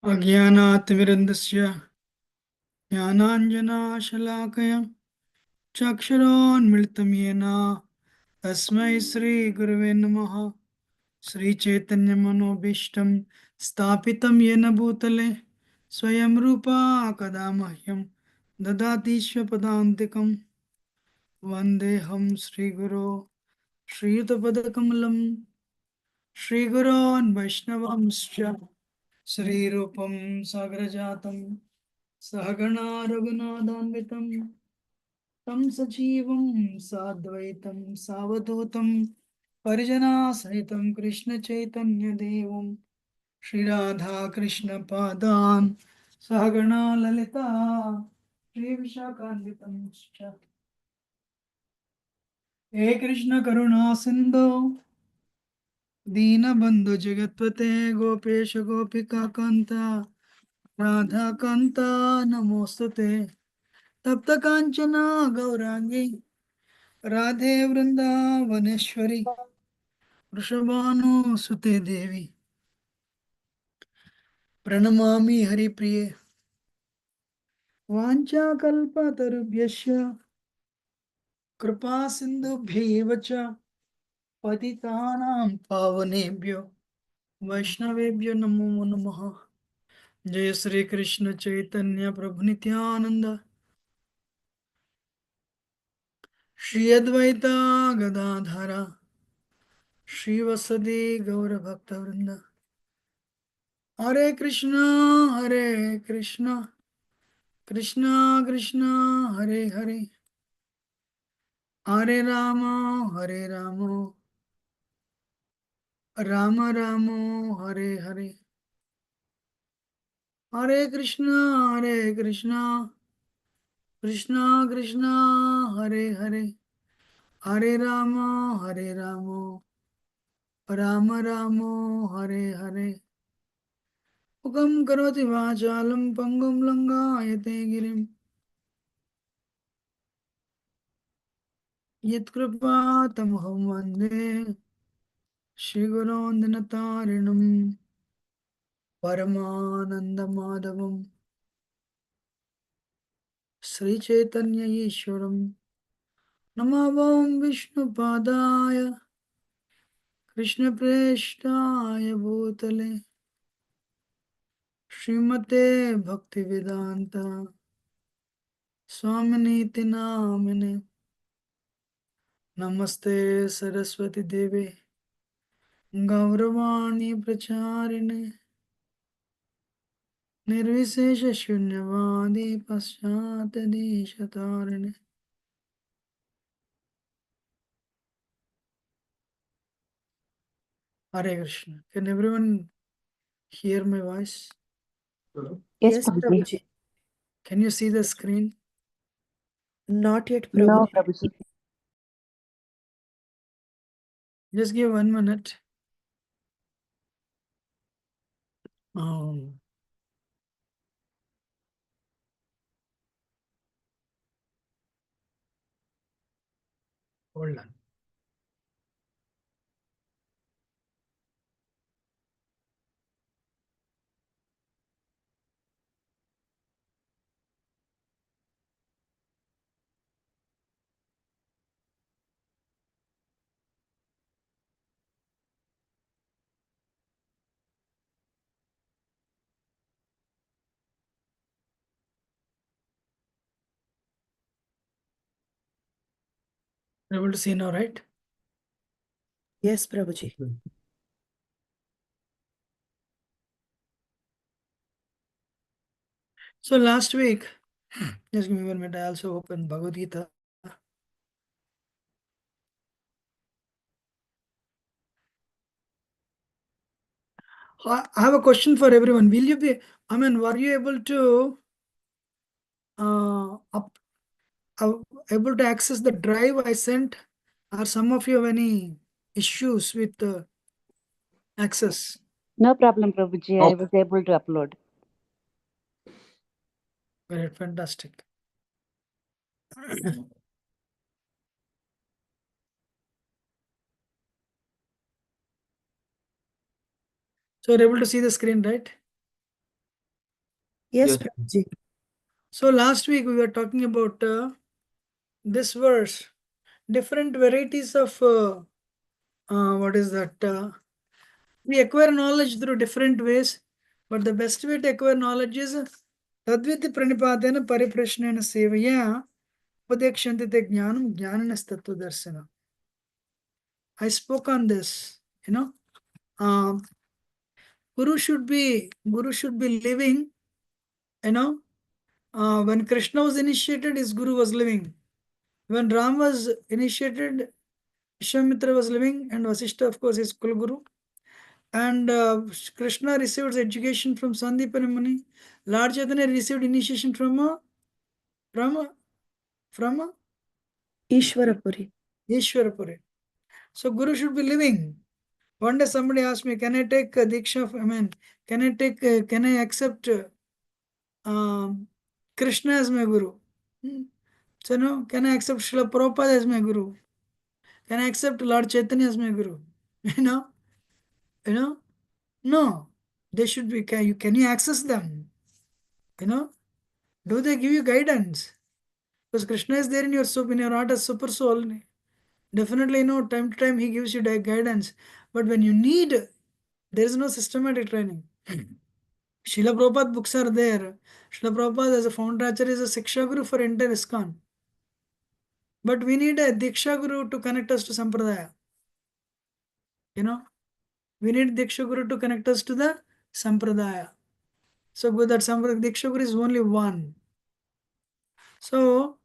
अज्ञानातिमिरन्दस्य ज्ञानाञ्जनाशलाकया चक्षुरोन्मिलितं येन तस्मै श्रीगुरवे नमः। श्रीचैतन्यमनोभीष्टं स्थापितं येन भूतले स्वयं रूपा कदा मह्यं ददाति स्वपदान्तिकं। वन्देऽहं श्रीगुरो श्रीयुतपदकमलं श्रीगुरोन् वैष्णवंश्च श्रीरूपं सागरजातं सहगणा रघुनाथान्वितं तं सजीवं साद्वैतं सावधूतं परिजनासहितं कृष्णचैतन्यदेवं श्रीराधाकृष्णपादान् सहगणा ललिता श्रीविशाखान्वितं च। हे कृष्ण करुणा सिन्धो दीनबन्धु जगत्पते गोपेश गोपिका कान्ता राधाकान्ता नमोस्तुते तप्त कांचना गौरांगी राधे वृंदावनेश्वरी वृषभानुसुते देवी प्रणमामि हरिप्रिये वाञ्छाकल्पतरुभ्यश्च कृपा सिन्धुभ्यैव च पतितानां पावनेभ्यो वैष्णवेभ्यो नमो नमः। जय श्री कृष्ण चैतन्य प्रभु नित्यानंद श्री अद्वैता गदाधर श्रीवसदि गौर भक्तवृंद। हरे कृष्णा कृष्णा कृष्णा हरे हरे हरे हरे राम राम राम हरे हरे। हरे कृष्णा कृष्णा कृष्णा हरे हरे हरे राम राम राम हरे हरे। मुखं करोति वाचालं पंगुं लंघयते गिरिं यत्कृपातमहं वन्दे श्रीगुरोन् दिनतारिणं परमानन्दमाधवं श्रीचैतन्य ईश्वरं नमामि विष्णुपादाय कृष्णप्रेष्ठाय भूतले श्रीमते भक्तिवेदान्त स्वामिनीति नामिने। नमस्ते सरस्वती देवे गौरवाणी प्रचारिणे निर्विशेष शून्यवादी पश्चातदेशतारिणे। Hare Krishna. Can everyone hear my voice? Yes, Yes, Prabhuji. Prabhuji. Can you see the screen? Not yet, No, Prabhuji. Prabhuji. Just give 1 minute. Hold on. Able to see now, right? Yes, Prabhuji. So last week, just give me 1 minute. I also opened Bhagavad Gita. I have a question for everyone. Will you be, were you able to able to access the drive I sent, or some of you have any issues with access? No problem, Prabhuji. I was able to upload. Great, fantastic. So you're able to see the screen, right? Yes, Yes. Prabhuji. So last week we were talking about this verse, different varieties of what is that? We acquire knowledge through different ways, but the best way to acquire knowledge is tadviti pranipadena pariprashnena sevaya upadekshante te jnanam jnananas tattva darsana. I spoke on this, Um, Guru should be living, when Krishna was initiated, his Guru was living. When Ram was initiated, Vishwamitra was living, and Vasishta, of course, is Kulguru. And Krishna received education from Sandipani Muni. Lord Chaitanya received initiation from Ishwarapuri. Ishwarapuri. So Guru should be living. One day somebody asked me, can I take Diksha? Can I accept Krishna as my Guru? So no, can I accept Srila Prabhupada as my Guru? Can I accept Lord Chaitanya as my Guru? You know, you know, no. They should be. Can you access them? You know, do they give you guidance? Because Krishna is there in your soup, in your heart as super soul. Definitely, time to time he gives you guidance. But when you need, there is no systematic training. Srila Prabhupada books are there. Srila Prabhupada as a founder acharya is a Siksha Guru for entire ISKCON. But we need a Diksha Guru to connect us to Sampradaya. We need Diksha Guru to connect us to the Sampradaya. So that Sampradaya Diksha Guru is only one. So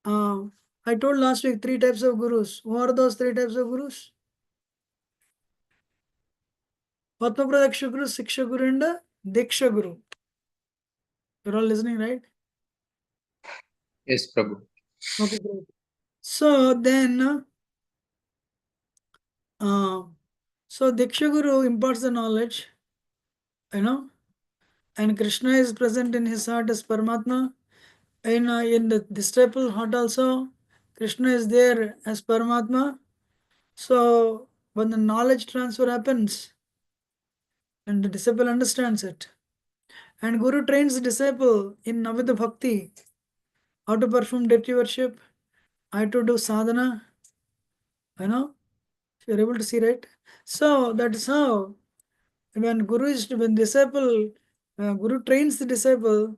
I told last week 3 types of Gurus. Who are those 3 types of Gurus? Patmapradaksh Guru, Siksha Guru and Diksha Guru. You're all listening, right? Yes, Prabhu. Okay, great. So then, Diksha Guru imparts the knowledge, and Krishna is present in his heart as Paramatma. In the disciple heart also, Krishna is there as Paramatma. So when the knowledge transfer happens, and the disciple understands it, and Guru trains the disciple in Navida Bhakti, how to perform deity worship, how to do sadhana, if you're able to see, right? So that is how when disciple, Guru trains the disciple,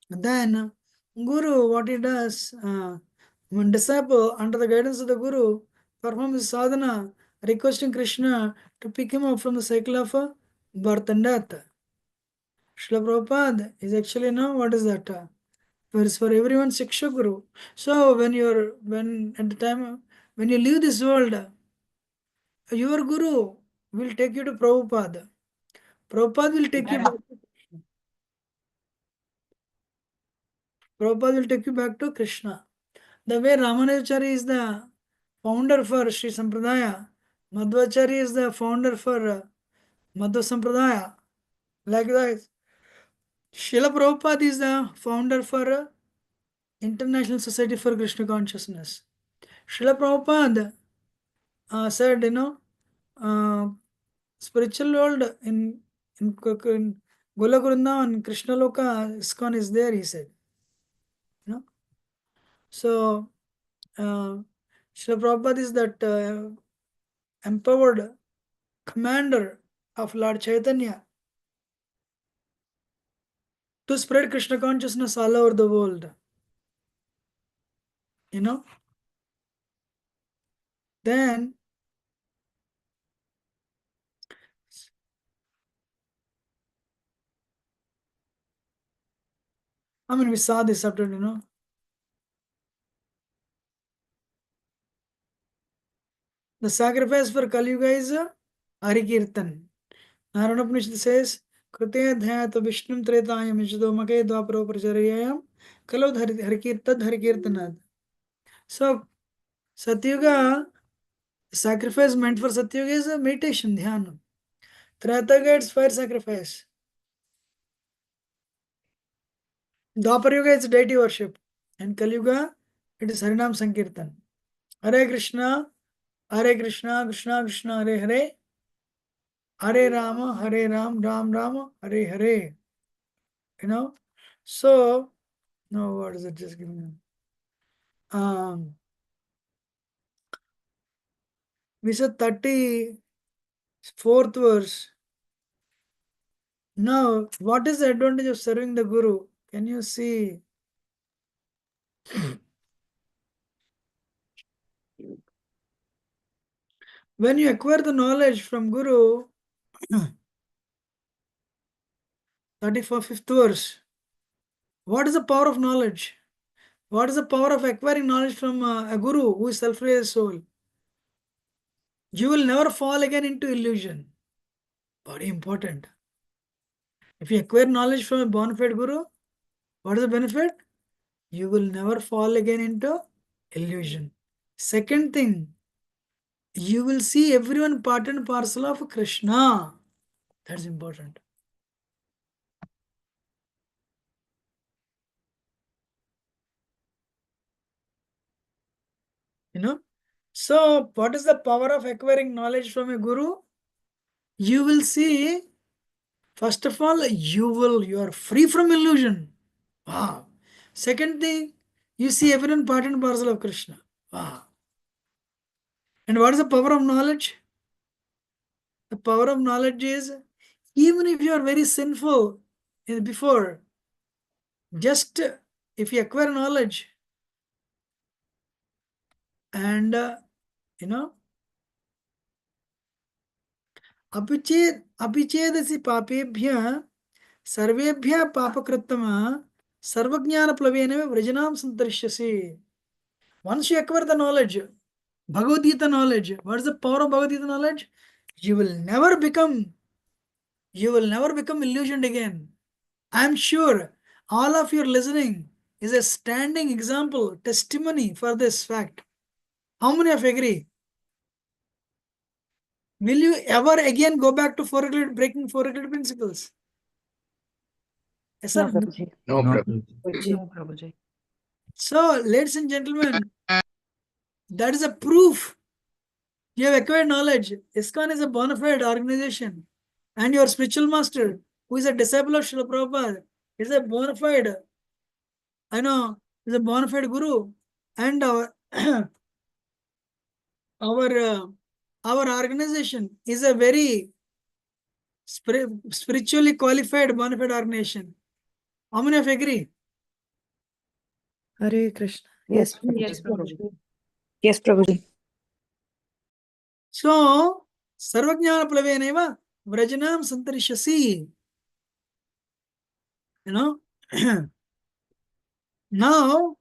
then Guru, what he does, when disciple under the guidance of the Guru performs sadhana, requesting Krishna to pick him up from the cycle of birth and death. Srila Prabhupada is actually what is that? For everyone Siksha Guru. So when at the time when you leave this world, your Guru will take you to Prabhupada. Prabhupada will take you back to Krishna. Prabhupada will take you back to Krishna. The way Ramanavachari is the founder for Sri Sampradaya, Madhvacharya is the founder for Madhva Sampradaya. Likewise, Srila Prabhupada is the founder for International Society for Krishna Consciousness. Srila Prabhupada said, uh, spiritual world in Golok Vrindavan, Krishna Loka, ISKCON is there, he said. So, Srila Prabhupada is that empowered commander of Lord Chaitanya to spread Krishna consciousness all over the world. Then, we saw this after, the sacrifice for Kali Yuga is Hari Kirtan. Narayana Upanishad says, Krute dhyayata Vishnum Tretayam Ichadomake Dvaparo Pracharayam Kalod Hari. So, Satyuga, sacrifice meant for Satyuga is a meditation, dhyana. Treta gets fire sacrifice. Dwapar Yuga is deity worship. And Kali Yuga, it is Harinam Sankirtan. Hare Krishna, Krishna Krishna, Hare Hare, Hare Rama, Ram Rama, Hare Hare. You know, so no, what is it? Just give me. We said 34th verse. Now, what is the advantage of serving the Guru? Can you see? When you acquire the knowledge from Guru, 35th verse, what is the power of knowledge? What is the power of acquiring knowledge from a Guru who is self-realized soul? You will never fall again into illusion. Very important. If you acquire knowledge from a bona fide Guru, what is the benefit? You will never fall again into illusion. Second thing, you will see everyone part and parcel of Krishna. That's important. You know? So, what is the power of acquiring knowledge from a Guru? You will see, first of all, you are free from illusion. Wow. Second thing, you see everyone part and parcel of Krishna. Wow. And what is the power of knowledge? The power of knowledge is, even if you are very sinful before, just if you acquire knowledge and you know, अपिचेदसि पापेभ्यः सर्वेभ्यः पापकृत्तमः सर्वज्ञानप्लवेन व्रजनां सन्तरिष्यसि. Once you acquire the knowledge, Bhagavad Gita knowledge, what is the power of Bhagavad Gita knowledge? You will never become illusioned again. I am sure all of you listening is a standing example, testimony for this fact. How many of you agree? Will you ever again go back to breaking four-agreed principles? Yes, No, sir. Prabhuji. No, Prabhu. No, Prabhuji. So, ladies and gentlemen, that is a proof you have acquired knowledge. ISKCON is a bona fide organization, and your spiritual master, who is a disciple of Srila Prabhupada, is a bona fide, is a bona fide guru, and our our organization is a very spiritually qualified bona fide organization. How many of you agree? Hare Krishna. Yes, Yes, Prabhuji. Prabhuji. Prabhuji. Yes, Prabhuji. So, sarvajnana plaveneva vrajanam santarishasi. You know, now,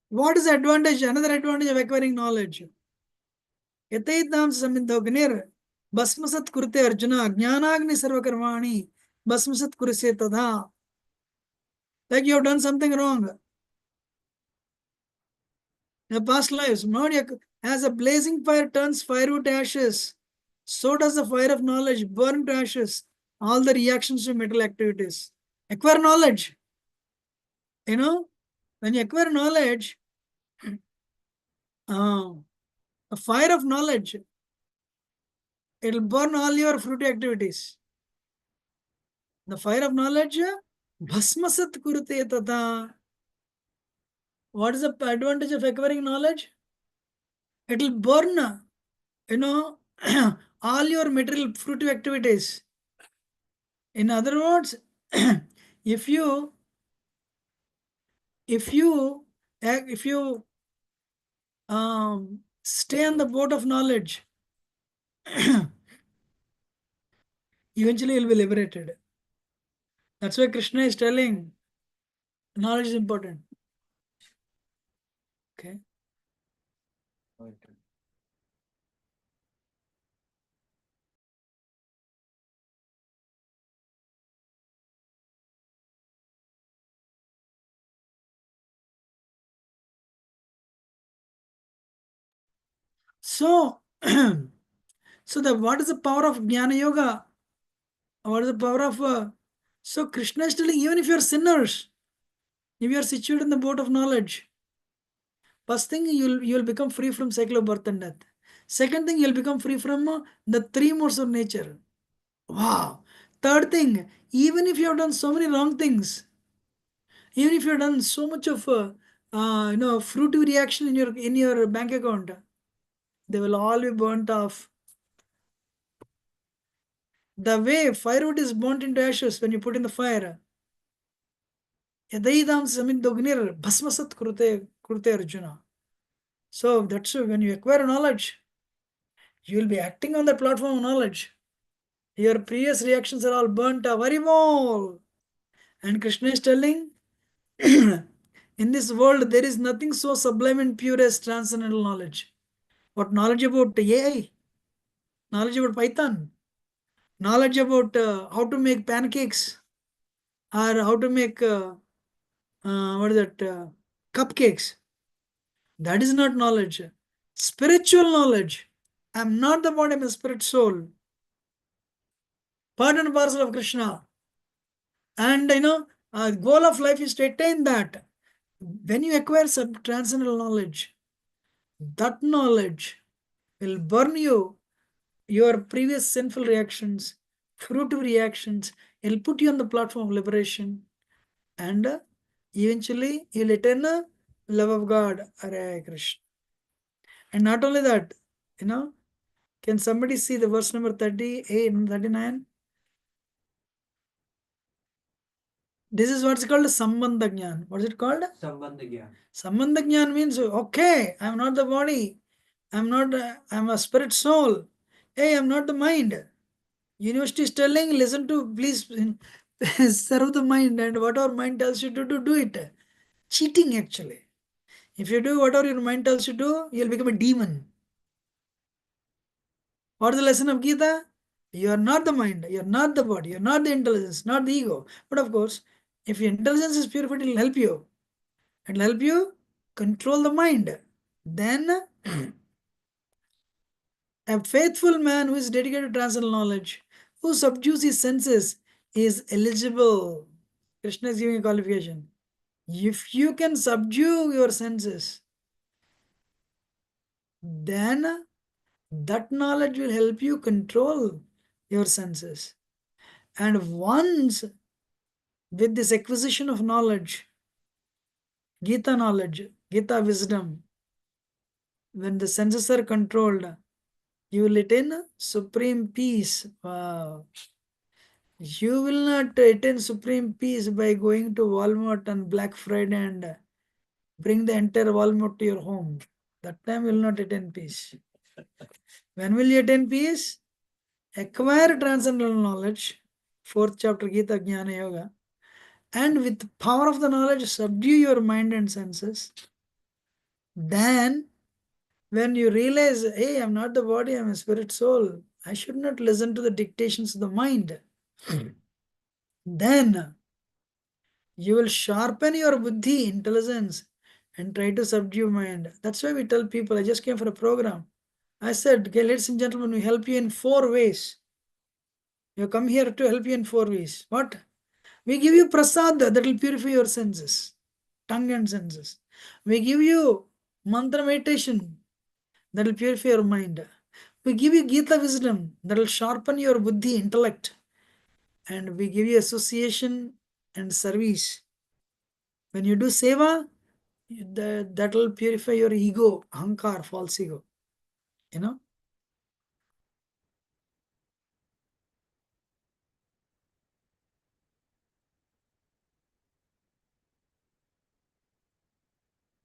what is the advantage? Another advantage of acquiring knowledge. Yataitam samindhognir basmasat kurte arjuna jnanagni sarvakarmani basmasat kurse tadha. Like you have done something wrong in the past lives. As a blazing fire turns firewood to ashes, so does the fire of knowledge burn to ashes all the reactions to mental activities. Acquire knowledge. You know, when you acquire knowledge, a fire of knowledge, it will burn all your fruity activities. The fire of knowledge, bhasmasat kurute tata. What is the advantage of acquiring knowledge? It will burn, all your material fruitive activities. In other words, if you stay on the boat of knowledge, eventually you'll be liberated. That's why Krishna is telling knowledge is important. Okay. So, what is the power of Jnana Yoga? What is the power of... so Krishna is telling, even if you are sinners, if you are situated in the boat of knowledge, first thing you will become free from cycle of birth and death. Second thing, you'll become free from the three modes of nature. Wow. Third thing, even if you have done so many wrong things, even if you have done so much of fruitive reaction in your bank account, they will all be burnt off. The way firewood is burnt into ashes when you put in the fire. Yadaidam samidognir bhasmasat kurte Arjuna. So that's when you acquire knowledge, you will be acting on the platform of knowledge. Your previous reactions are all burnt up. Very well. And Krishna is telling, in this world, there is nothing so sublime and pure as transcendental knowledge. What knowledge about AI, knowledge about Python, knowledge about how to make pancakes, or how to make what is that cupcakes. That is not knowledge. Spiritual knowledge. I am not the body, I am a spirit soul. Part and parcel of Krishna. And goal of life is to attain that. When you acquire transcendental knowledge, that knowledge will burn you, your previous sinful reactions, fruitive reactions. It'll put you on the platform of liberation, and eventually you'll attain the love of God. Hare Krishna. And not only that, can somebody see the verse number 38 and 39? This is what's called Sambandha Jnana. What is it called? Sambandha Gyan. Sambandha Jnana means, okay, I'm not the body. I'm a spirit soul. Hey, I'm not the mind. University is telling, listen to, please serve the mind, and whatever mind tells you to do it. Cheating, actually. If you do whatever your mind tells you to do, you'll become a demon. What is the lesson of Gita? You are not the mind, you are not the body, you are not the intelligence, not the ego. But of course, if your intelligence is purified, it will help you. It will help you control the mind. Then, a faithful man who is dedicated to transcendental knowledge, who subdues his senses, is eligible. Krishna is giving a qualification. If you can subdue your senses, then that knowledge will help you control your senses. And once with this acquisition of knowledge, Gita wisdom, when the senses are controlled, you will attain supreme peace. Wow. You will not attain supreme peace by going to Walmart on Black Friday and bring the entire Walmart to your home. That time you will not attain peace. When will you attain peace? Acquire transcendental knowledge, 4th chapter Gita Jnana Yoga, and with the power of the knowledge, subdue your mind and senses. Then, when you realize, hey, I'm not the body, I'm a spirit soul, I should not listen to the dictations of the mind. Then, you will sharpen your buddhi, intelligence, and try to subdue mind. That's why we tell people, I just came for a program. I said, okay, ladies and gentlemen, we help you in 4 ways. You come here to help you in 4 ways. What? We give you prasad that will purify your senses, tongue and senses. We give you mantra meditation that will purify your mind. We give you Gita wisdom that will sharpen your buddhi, intellect. And we give you association and service. When you do seva, that will purify your ego, ahankar, false ego.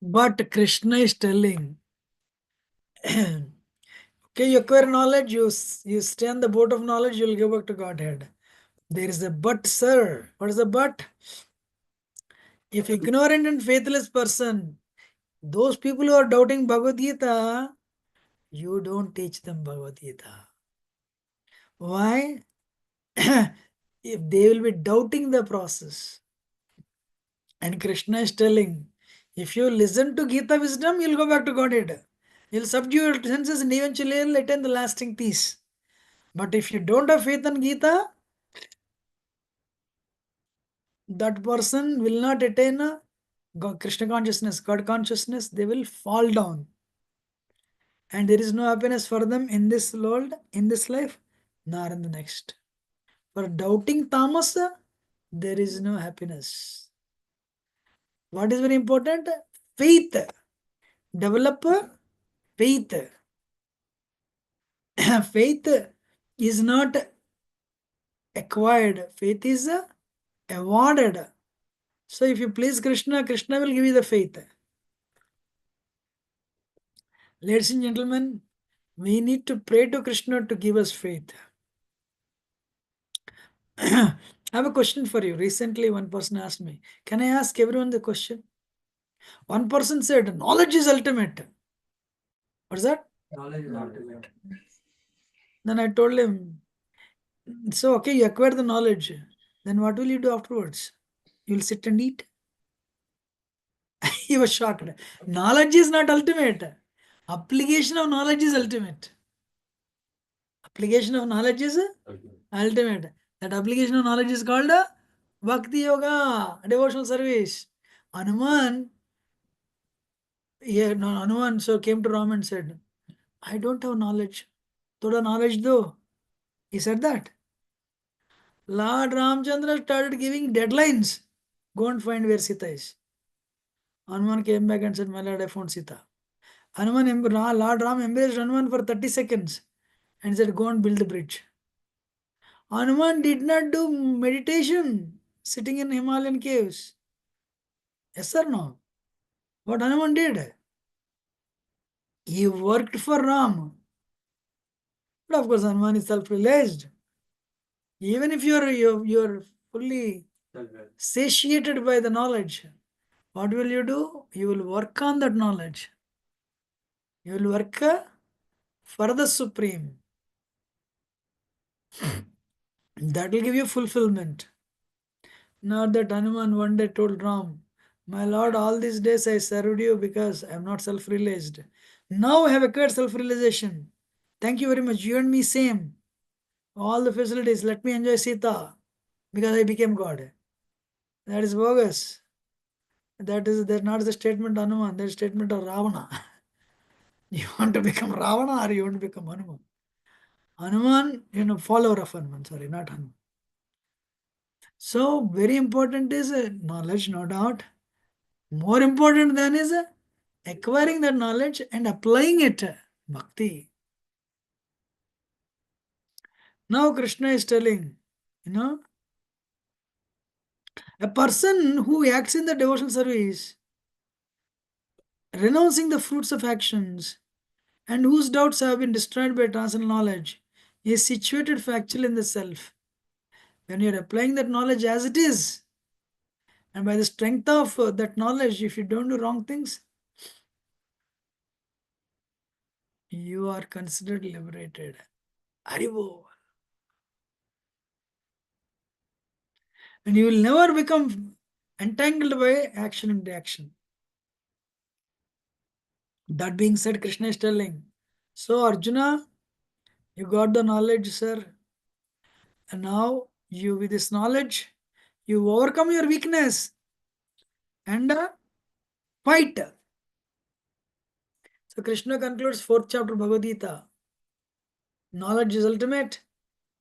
But Krishna is telling, okay, you acquire knowledge, you stay on the boat of knowledge, you will go back to Godhead. There is a but, sir. What is the but? If ignorant and faithless person, those people who are doubting Bhagavad Gita, you don't teach them Bhagavad Gita. Why? If they will be doubting the process. And Krishna is telling, if you listen to Gita wisdom, you'll go back to Godhead. You'll subdue your senses and eventually you'll attain the lasting peace. But if you don't have faith in Gita, that person will not attain Krishna consciousness, God consciousness. They will fall down. And there is no happiness for them in this world, in this life, nor in the next. For doubting tamas, there is no happiness. What is very important? Faith. Develop faith. Faith is not acquired, faith is awarded. So if you please Krishna, Krishna will give you the faith. Ladies and gentlemen, we need to pray to Krishna to give us faith. I have a question for you. Recently, one person asked me, can I ask everyone the question? One person said, knowledge is ultimate. What's that? Knowledge is ultimate. Then I told him, so okay, you acquire the knowledge. Then what will you do afterwards? You'll sit and eat? He was shocked. Knowledge is not ultimate. Application of knowledge is ultimate. Application of knowledge is ultimate. That application of knowledge is called Bhakti Yoga, devotional service. Hanuman, yeah, no, Hanuman so came to Ram and said, I don't have knowledge. Thoda knowledge do. He said that. Lord Ramchandra started giving deadlines. Go and find where Sita is. Hanuman came back and said, my lord, I found Sita. Lord Ram embraced Hanuman for 30 seconds and said, go and build the bridge. Hanuman did not do meditation sitting in Himalayan caves. Yes or no? What Hanuman did? He worked for Ram. But of course, Hanuman is self-realized. Even if you're fully satiated by the knowledge, what will you do? You will work on that knowledge. You will work for the Supreme. That will give you fulfillment. Not that Hanuman one day told Ram, my lord, all these days I served you because I am not self-realized. Now I have acquired self-realization. Thank you very much. You and me same. All the facilities. Let me enjoy Sita because I became God. That is bogus. That's not the statement of Hanuman. That is statement of Ravana. You want to become Ravana or you want to become Hanuman? Hanuman, follower of Hanuman. Sorry, not Hanuman. So very important is knowledge, no doubt. More important than is acquiring that knowledge and applying it. Bhakti. Now Krishna is telling, a person who acts in the devotional service, renouncing the fruits of actions, and whose doubts have been destroyed by transcendental knowledge, is situated factually in the self. When you are applying that knowledge as it is, and by the strength of that knowledge, if you don't do wrong things, you are considered liberated. Haribo. And you will never become entangled by action and reaction. That being said, Krishna is telling, so Arjuna, you got the knowledge, sir. And now you, with this knowledge, you overcome your weakness and fight. So Krishna concludes 4th chapter Bhagavad Gita. Knowledge is ultimate.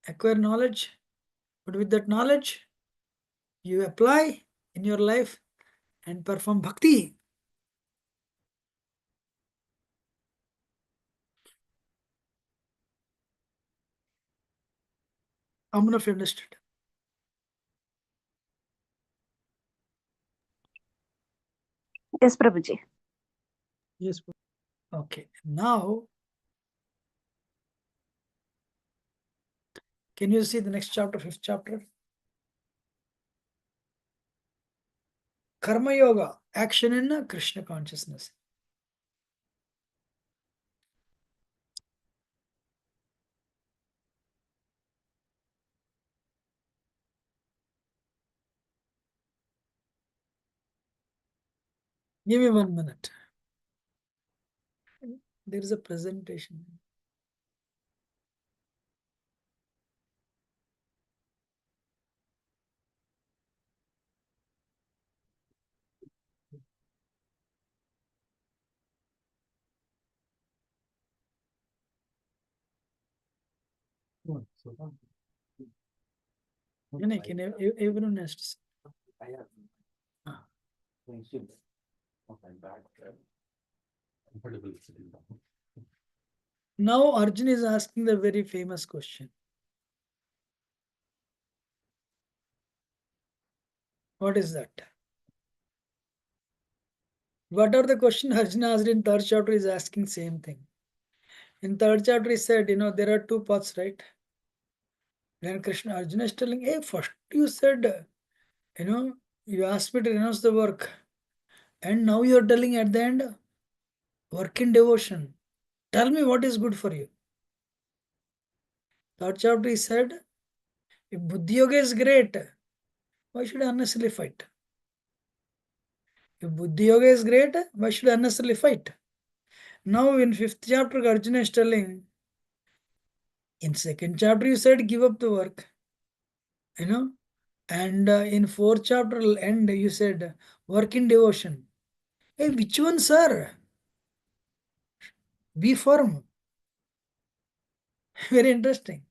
Acquire knowledge. But with that knowledge, you apply in your life and perform bhakti. How many of you understood? Yes, Prabhuji. Yes. Okay. Now, can you see the next chapter, 5th chapter? Karma Yoga, action in Krishna consciousness. Give me 1 minute. There is a presentation. Everyone has to say. Now Arjun is asking the very famous question. What is that? Whatever the question Arjuna asked in third chapter is asking same thing. In third chapter he said, there are two paths, right? Then Krishna Arjuna is telling, hey, first you said, you asked me to renounce the work. And now you are telling at the end, work in devotion. Tell me what is good for you. Third chapter he said, if Buddhi Yoga is great, why should I unnecessarily fight? If Buddhi Yoga is great, why should I unnecessarily fight? Now in fifth chapter, Arjuna is telling, in second chapter you said give up the work. And in fourth chapter end you said work in devotion. Hey, which one, sir? Be firm. Very interesting.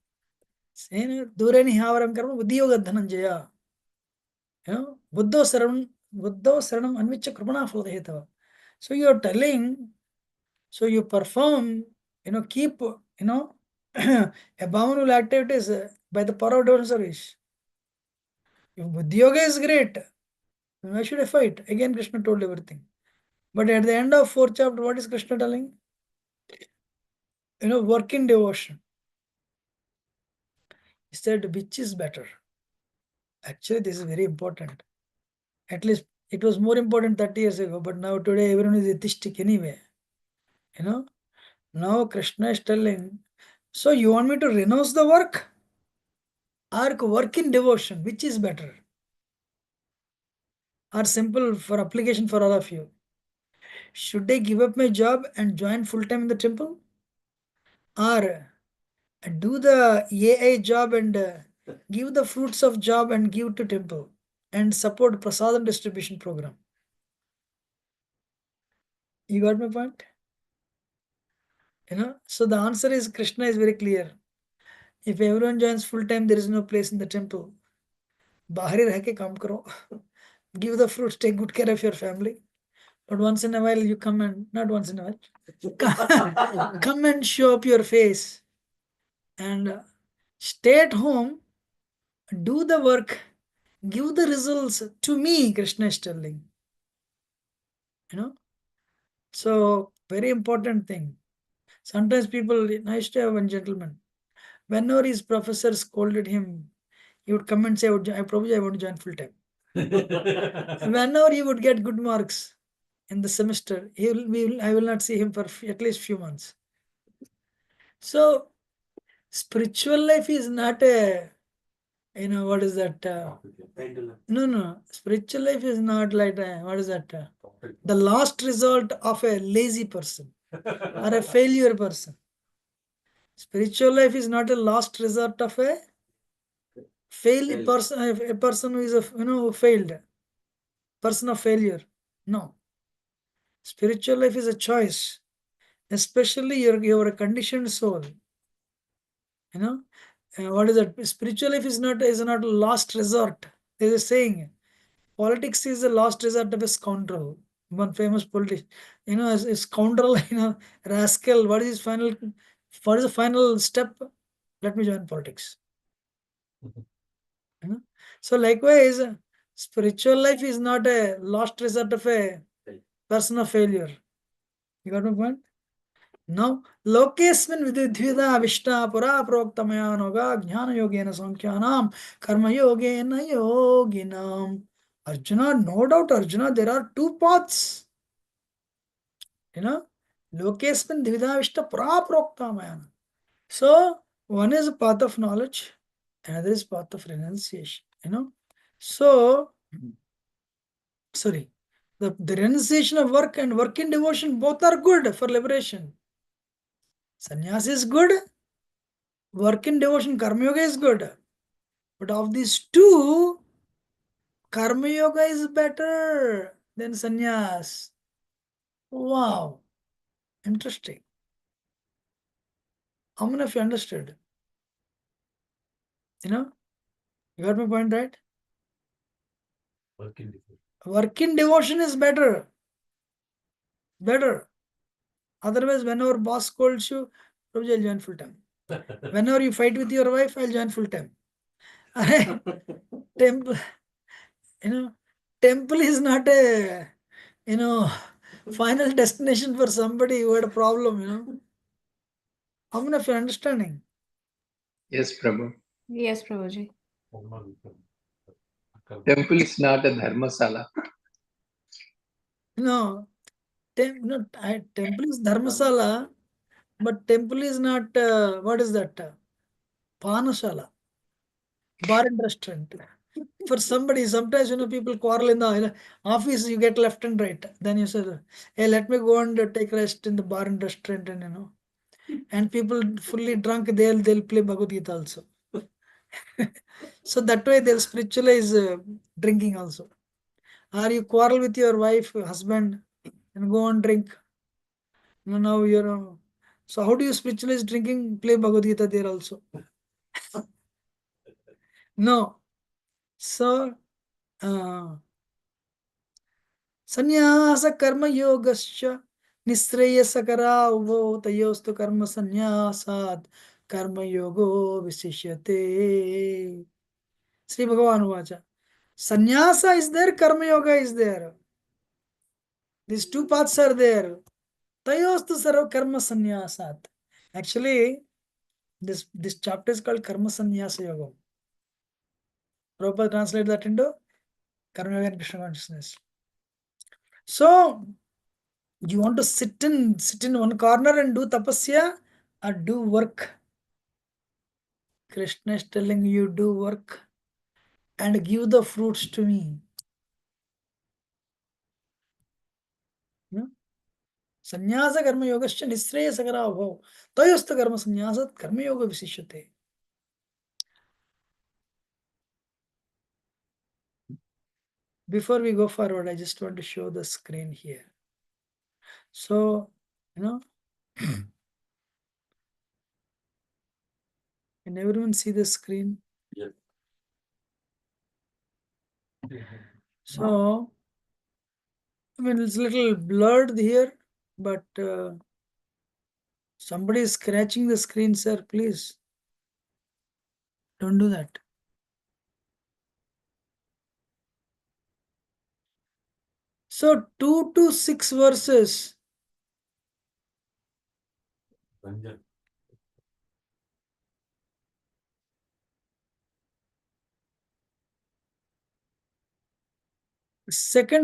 Durani havaram karma buddhi yoga dhananjaya. Buddho saranam anvicha krumana phodhetava. So you are telling, so you perform, keep, abominable activities by the power of devotional service. If buddhi yoga is great, then why should I fight? Again, Krishna told everything. But at the end of fourth chapter, what is Krishna telling? Work in devotion. He said, which is better? Actually, this is very important. At least it was more important 30 years ago, but now today everyone is atheistic anyway. Now Krishna is telling, so you want me to renounce the work or work in devotion? Which is better? Or simple for application for all of you. Should I give up my job and join full time in the temple? Or do the AI job and give the fruits of job and give to temple and support prasadam distribution program? You got my point? So the answer is Krishna is very clear. If everyone joins full time, there is no place in the temple. Bahari reh ke kaam karo. Give the fruits, take good care of your family. But once in a while you come and, not once in a while, come and show up your face and stay at home, do the work, give the results to me, Krishna is telling. So very important thing. Sometimes people, nice to have one gentleman. Whenever his professor scolded him, he would come and say, Prabhuji, I want to join full time. Whenever he would get good marks in the semester, I will not see him for at least few months. So spiritual life is not a, what is that? No. Spiritual life is not like, what is that? The last result of a lazy person or a failure person. Spiritual life is not a last resort of a person, a person who is who failed, person of failure. No. Spiritual life is a choice, especially your conditioned soul. What is that? Spiritual life is not a last resort. There is a saying, politics is the last resort of a scoundrel. One famous politician, a scoundrel, rascal. What is the final step? Let me join politics. So likewise, spiritual life is not a last resort of a person of failure. You got my point? Now, lokesmin vididhvida vishta pura proktamaya noga jnana yogena samkhyanam karma yogena yoginam. Arjuna, no doubt, Arjuna, there are two paths. Lokesmin dvida vishta pura proktamaya. So, one is a path of knowledge, another is path of renunciation. So, sorry, the renunciation of work and work in devotion, both are good for liberation. Sannyas is good, work in devotion, karma yoga is good. But of these two, karma yoga is better than sannyas. Wow, interesting. How many of you understood? You know, you got my point, right? Work in devotion. Work in devotion is better. Better. Otherwise, whenever boss scolds you, Prabhuji, I'll join full time. Whenever you fight with your wife, I'll join full time. Temple, temple is not a, final destination for somebody who had a problem, How many of you are understanding? Yes, Prabhu. Yes, Prabhuji. Temple is not a dharmasala. No, temple is dharmasala, but temple is not, what is that? Panashala, bar and restaurant. For somebody, sometimes, people quarrel in the office, you get left and right. Then you say, hey, let me go and take rest in the bar and restaurant, and and people fully drunk, they'll play Bhagavad Gita also. So that way they'll spiritualize drinking also. Or you quarrel with your wife, husband, and go and drink. Now you're. So how do you spiritualize drinking? Play Bhagavad Gita there also. No. So, sannyasa karma yogasya nisreyasakara uvo tayostu karma sannyasad karma yogo visishyate. Sri Bhagavan Vacha. Sannyasa is there, karma yoga is there. These two paths are there. Tayostu sarva karma sannyasat. Actually, this chapter is called Karma Sannyasa Yoga. Prabhupada translate that into Karma Yoga and Krishna consciousness. So, you want to sit in one corner and do tapasya or do work? Krishna is telling you do work and give the fruits to me. Sannyasa karma yogasya nisreya sakara bhav. Tayosta karma sannyasat karma yoga visishyate. Before we go forward, I just want to show the screen here. So, can everyone see the screen? Yes. So, it's a little blurred here, but somebody is scratching the screen, sir. Please don't do that. So, 2 to 6 verses. Ranjan.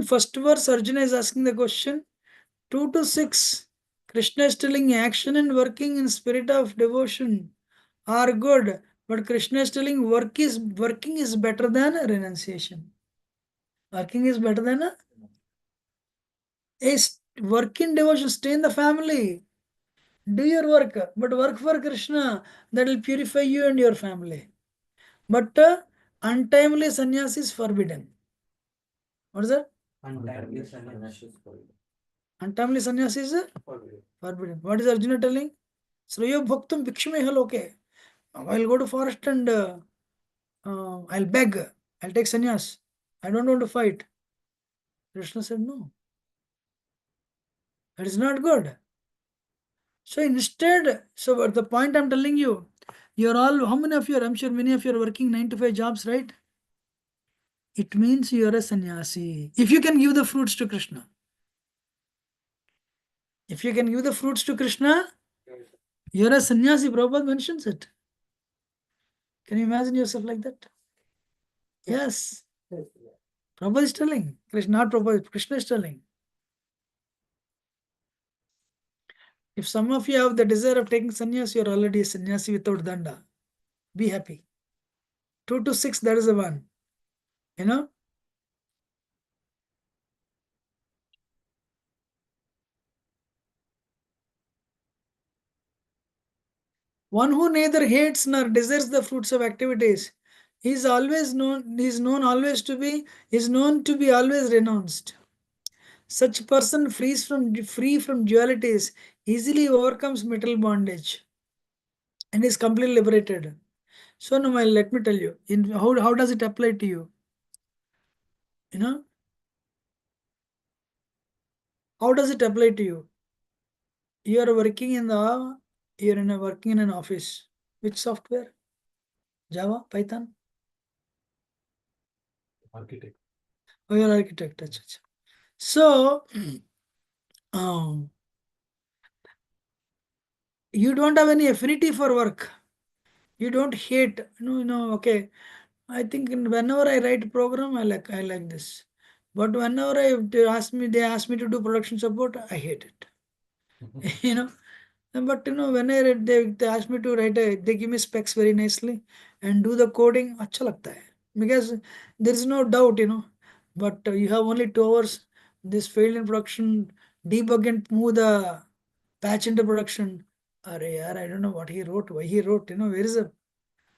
First verse, Arjuna is asking the question. 2 to 6, Krishna is telling action and working in spirit of devotion are good, but Krishna is telling working is better than renunciation. Working is better than work in devotion. Stay in the family, do your work, but work for Krishna. That will purify you and your family. But untimely sannyas is forbidden. What is that? Untimely sannyas is forbidden. Untimely sannyas is forbidden. What is Arjuna telling? Srayo bhaktam bhikshumeha loke. I'll go to forest and I'll beg. I'll take sannyas. I don't want to fight. Krishna said no. That is not good. So instead, the point I'm telling you, you're all, how many of you are, I'm sure many of you are working 9 to 5 jobs, right? It means you're a sannyasi. If you can give the fruits to Krishna. If you can give the fruits to Krishna, you're a sannyasi. Prabhupada mentions it. Can you imagine yourself like that? Yes. Prabhupada is telling. Krishna, not Prabhupada, Krishna is telling. If some of you have the desire of taking sannyas, you're already a sannyasi without danda. Be happy. 2 to 6, that is the one. One who neither hates nor desires the fruits of activities is known always to be, is known to be always renounced. Such person free from dualities, easily overcomes material bondage and is completely liberated. So now let me tell you, how does it apply to you? You know, how does it apply to you? You are working in the, you're in a working in an office. Which software? Java, Python? Architect. Oh, you're architect. Achha, achha. So, you don't have any affinity for work. You don't hate. Okay. I think whenever I write a program, I like this. But whenever they ask me to do production support, I hate it. you know. But when I read, they ask me to write they give me specs very nicely and do the coding. अच्छा लगता है because there is no doubt. But you have only 2 hours. This failed in production, debug and move the patch into production. Arey yaar, I don't know what he wrote, why he wrote. Where is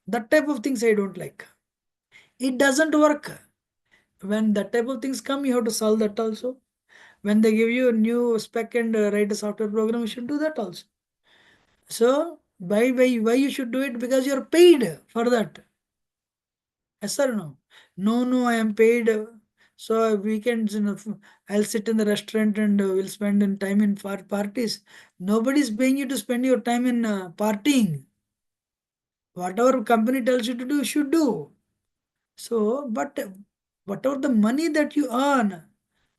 that type of things I don't like. It doesn't work. When that type of things come, you have to solve that also. When they give you a new spec and write a software program, you should do that also. So why you should do it? Because you're paid for that. Yes or no? No, I am paid. So weekends, I'll sit in the restaurant and we'll spend in time in parties. Nobody's paying you to spend your time in partying. Whatever company tells you to do, you should do. So, but whatever the money that you earn,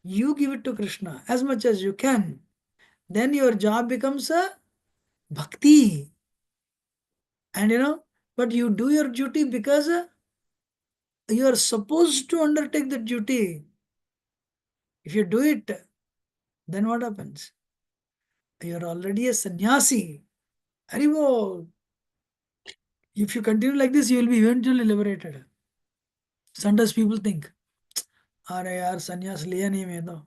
you give it to Krishna as much as you can. Then your job becomes a bhakti. And but you do your duty because you are supposed to undertake the duty. If you do it, then what happens? You are already a sannyasi. Haribo. If you continue like this, you will be eventually liberated. Sometimes people think, अरे यार sannyas लिया नहीं मैं तो.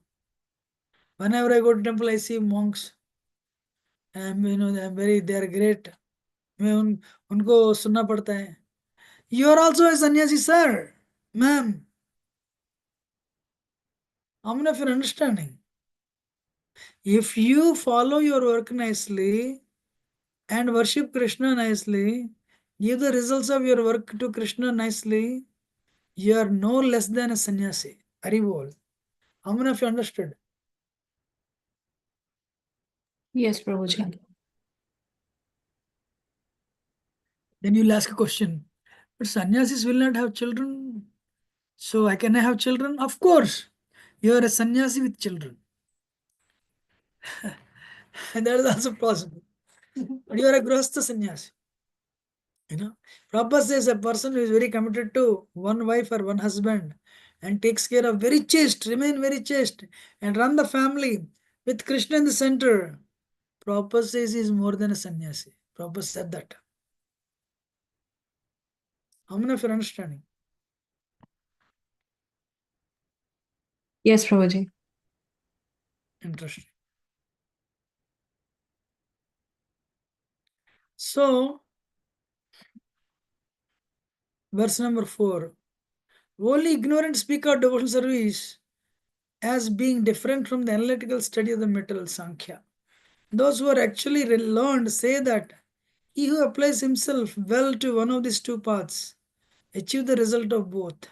Whenever I go to temple, I see monks. And they are great. मैं उनको सुनना पड़ता है. You are also a sannyasi, sir, ma'am. I'm not for understanding. If you follow your work nicely and worship Krishna nicely, give the results of your work to Krishna nicely, you are no less than a sannyasi. Haribol. How many of you understood? Yes, Prabhuji. Then you'll ask a question. But sannyasis will not have children. So can I have children? Of course. You are a sannyasi with children. And that is also possible. But you are a grahastha sannyasi. Prabhupada says a person who is very committed to one wife or one husband and takes care of very chaste, remain very chaste, and run the family with Krishna in the center. Prabhupada says he is more than a sannyasi. Prabhupada said that. How many of you are understanding? Yes, Prabhuji. Interesting. So, verse number 4. Only ignorant speak of devotional service as being different from the analytical study of the material Sankhya. Those who are actually learned say that he who applies himself well to one of these two paths achieve the result of both.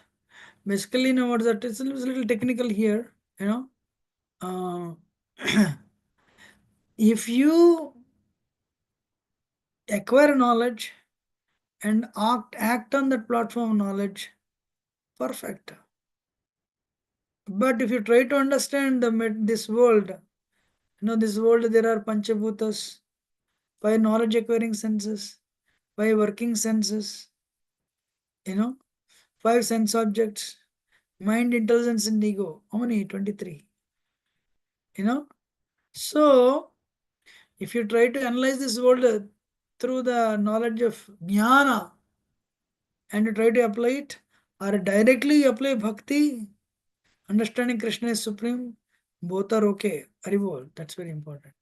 Basically, what that is a little technical here. Uh, if you acquire knowledge and act on that platform of knowledge, perfect. But if you try to understand this world, this world there are panchabhutas, 5 knowledge acquiring senses, 5 working senses, 5 sense objects, mind, intelligence, and ego. How many? 23. So if you try to analyze this world through the knowledge of jnana and you try to apply it, or directly you apply bhakti, understanding Krishna is supreme, both are okay. Haribol, that's very important.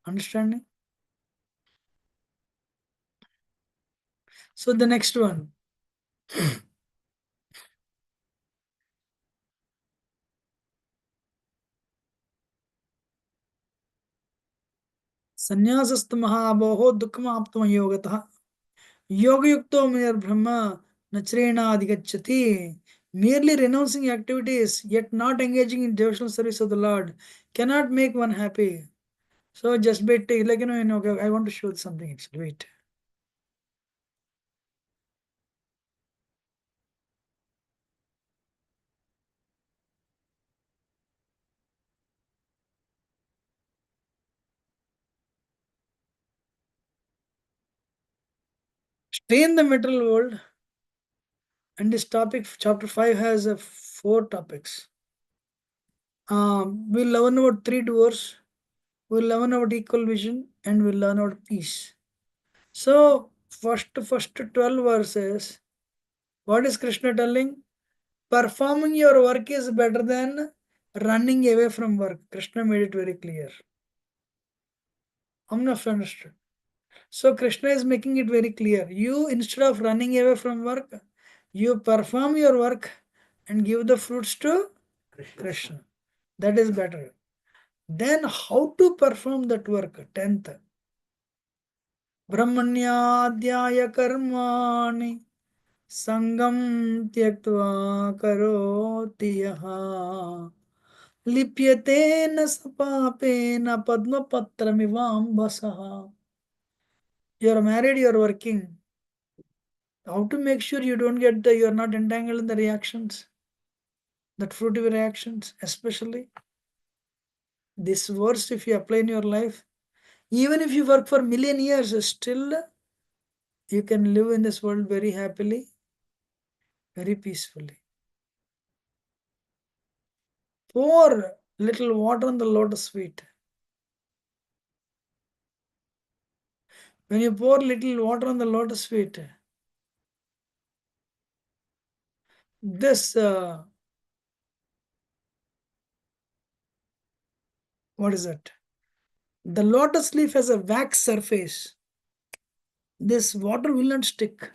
Understanding? So the next one. Sannyasastha mahabhoho dukkama aptama yogatah. Yoga yukto mere brahma nachrena adhigacchati. Merely renouncing activities yet not engaging in devotional service of the Lord cannot make one happy. So just wait, like I want to show something. Actually, wait. Stay in the material world, and this topic, chapter 5, has 4 topics. We'll learn about 3 doors, we'll learn about equal vision, and we'll learn about peace. So, first 12 verses, what is Krishna telling? Performing your work is better than running away from work. Krishna made it very clear. I'm not understood. So Krishna is making it very clear. You, instead of running away from work, you perform your work and give the fruits to Krishna. That is better. Then how to perform that work? 10th. Brahmanyadhyaya karmani sangam tyaktva karoti yaha lipyate na sapapena padmapatram basaha. You are married, you are working. How to make sure you don't get you are not entangled in the reactions, that fruitive reactions, especially this verse, if you apply in your life, even if you work for million years, still you can live in this world very happily, very peacefully. Pour little water on the lotus feet. When you pour little water on the lotus feet, this what is it? The lotus leaf has a wax surface. This water will not stick.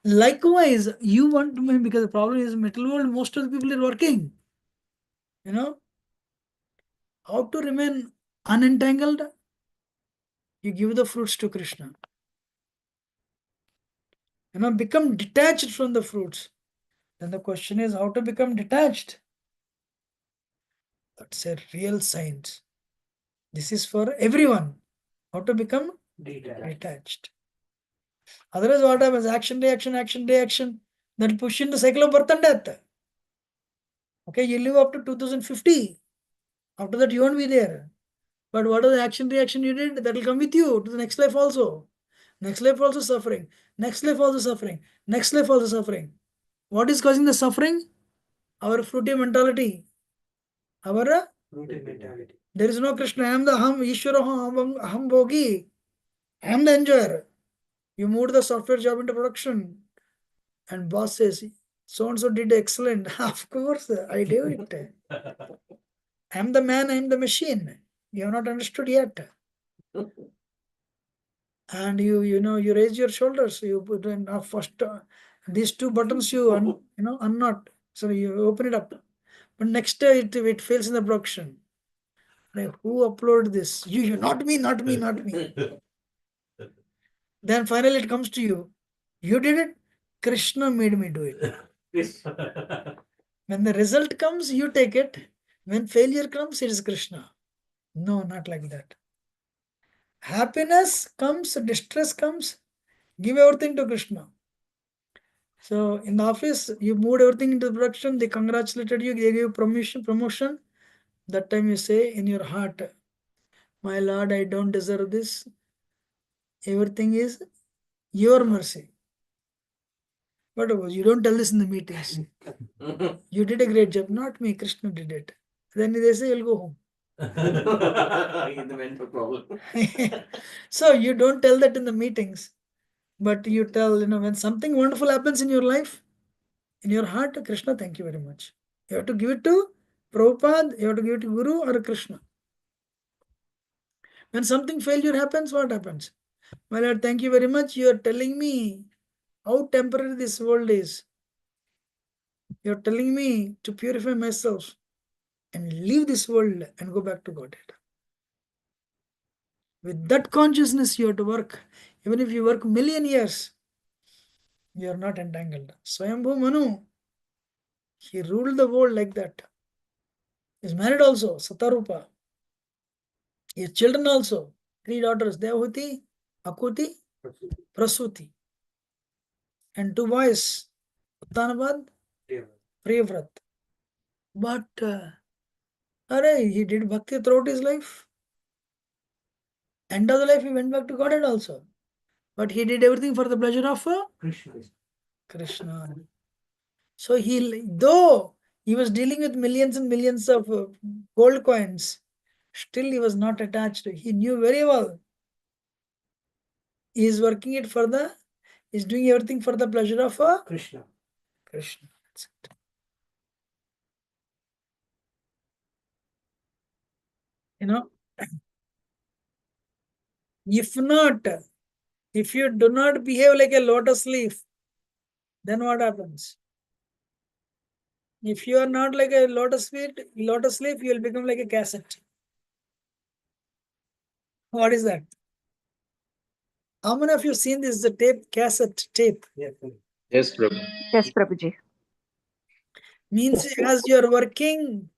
Likewise, you want to, because the problem is metal world, most of the people are working. How to remain unentangled? You give the fruits to Krishna. Become detached from the fruits. Then the question is how to become detached. That's a real science. This is for everyone. How to become detached. Otherwise, what happens? Action, reaction, action, reaction. That push in the cycle of birth and death. Okay, you live up to 2050. After that, you won't be there. But what are the action, reaction you did? That will come with you to the next life also. Next life also suffering. Next life also suffering. Next life also suffering. What is causing the suffering? Our fruity mentality. Our fruity mentality. There is no Krishna. I am the Aham, Ishvara Aham Bhogi. I am the enjoyer. You moved the software job into production. And boss says, so and so did excellent. Of course, I do it. I am the man, I am the machine. You have not understood yet. And you raise your shoulders. You put in first these 2 buttons you unknot. So you open it up. But next it fails in the production. Like, who uploaded this? You, not me, not me, not me. Then finally it comes to you. You did it. Krishna made me do it. When the result comes, you take it. When failure comes, it is Krishna. No, not like that. Happiness comes, distress comes, give everything to Krishna. So in the office, you moved everything into the production, they congratulated you, they gave you promotion. That time you say in your heart, my Lord, I don't deserve this. Everything is your mercy. But you don't tell this in the meetings. You did a great job, not me, Krishna did it. Then they say you'll go home. In the mental problem. So you don't tell that in the meetings, but you tell, when something wonderful happens in your life, in your heart, Krishna, thank you very much. You have to give it to Prabhupada, you have to give it to Guru or Krishna. When something failure happens, what happens? My Lord, thank you very much. You are telling me how temporary this world is. You are telling me to purify myself and leave this world and go back to Godhead. With that consciousness, you have to work. Even if you work million years, you are not entangled. Swayambhu Manu, he ruled the world like that. He is married also, Satarupa. His children also, 3 daughters, Devahuti, Akuti, Prasuti. And 2 boys, Uttanabad, Priyavrat. But he did bhakti throughout his life. End of the life, he went back to Godhead also. But he did everything for the pleasure of Krishna. So though he was dealing with millions and millions of gold coins, still he was not attached. He knew very well. He is working it for he's doing everything for the pleasure of Krishna. That's it. If you do not behave like a lotus leaf, then what happens? If you are not like a lotus leaf, you will become like a cassette. What is that? How many of you seen this? The cassette tape? Yes, Prabhu. Yes, Prabhuji. Means as you are working,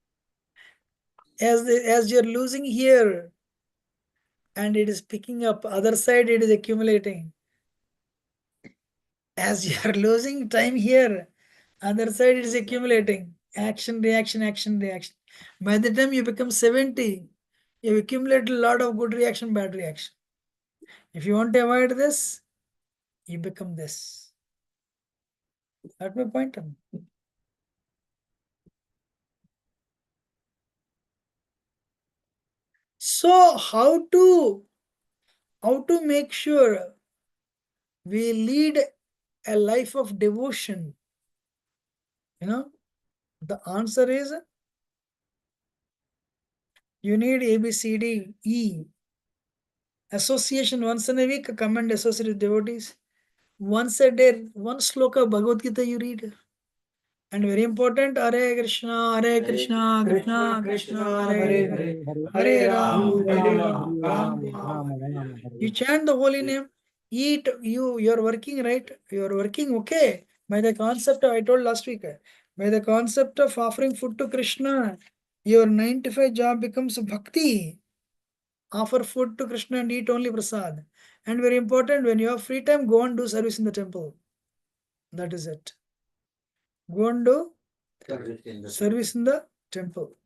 as you are losing here, and it is picking up, other side it is accumulating. As you are losing time here, other side it is accumulating. Action, reaction, action, reaction. By the time you become 70, you accumulate a lot of good reaction, bad reaction. If you want to avoid this, you become this. That's my point. So how to make sure we lead a life of devotion? The answer is you need A, B, C, D, E. Association once in a week, come and associate with devotees. Once a day, one sloka Bhagavad Gita you read. And very important, Hare Krishna, Krishna, Krishna, Hare Hare, Hare Ram, Hare Ram, Ram Ram. You chant the holy name, eat, you're working, right? You're working, okay. By the concept, I told last week, by the concept of offering food to Krishna, your 9 to 5 job becomes bhakti. Offer food to Krishna and eat only prasad. And very important, when you have free time, go and do service in the temple. That is it. Go and do service in the temple.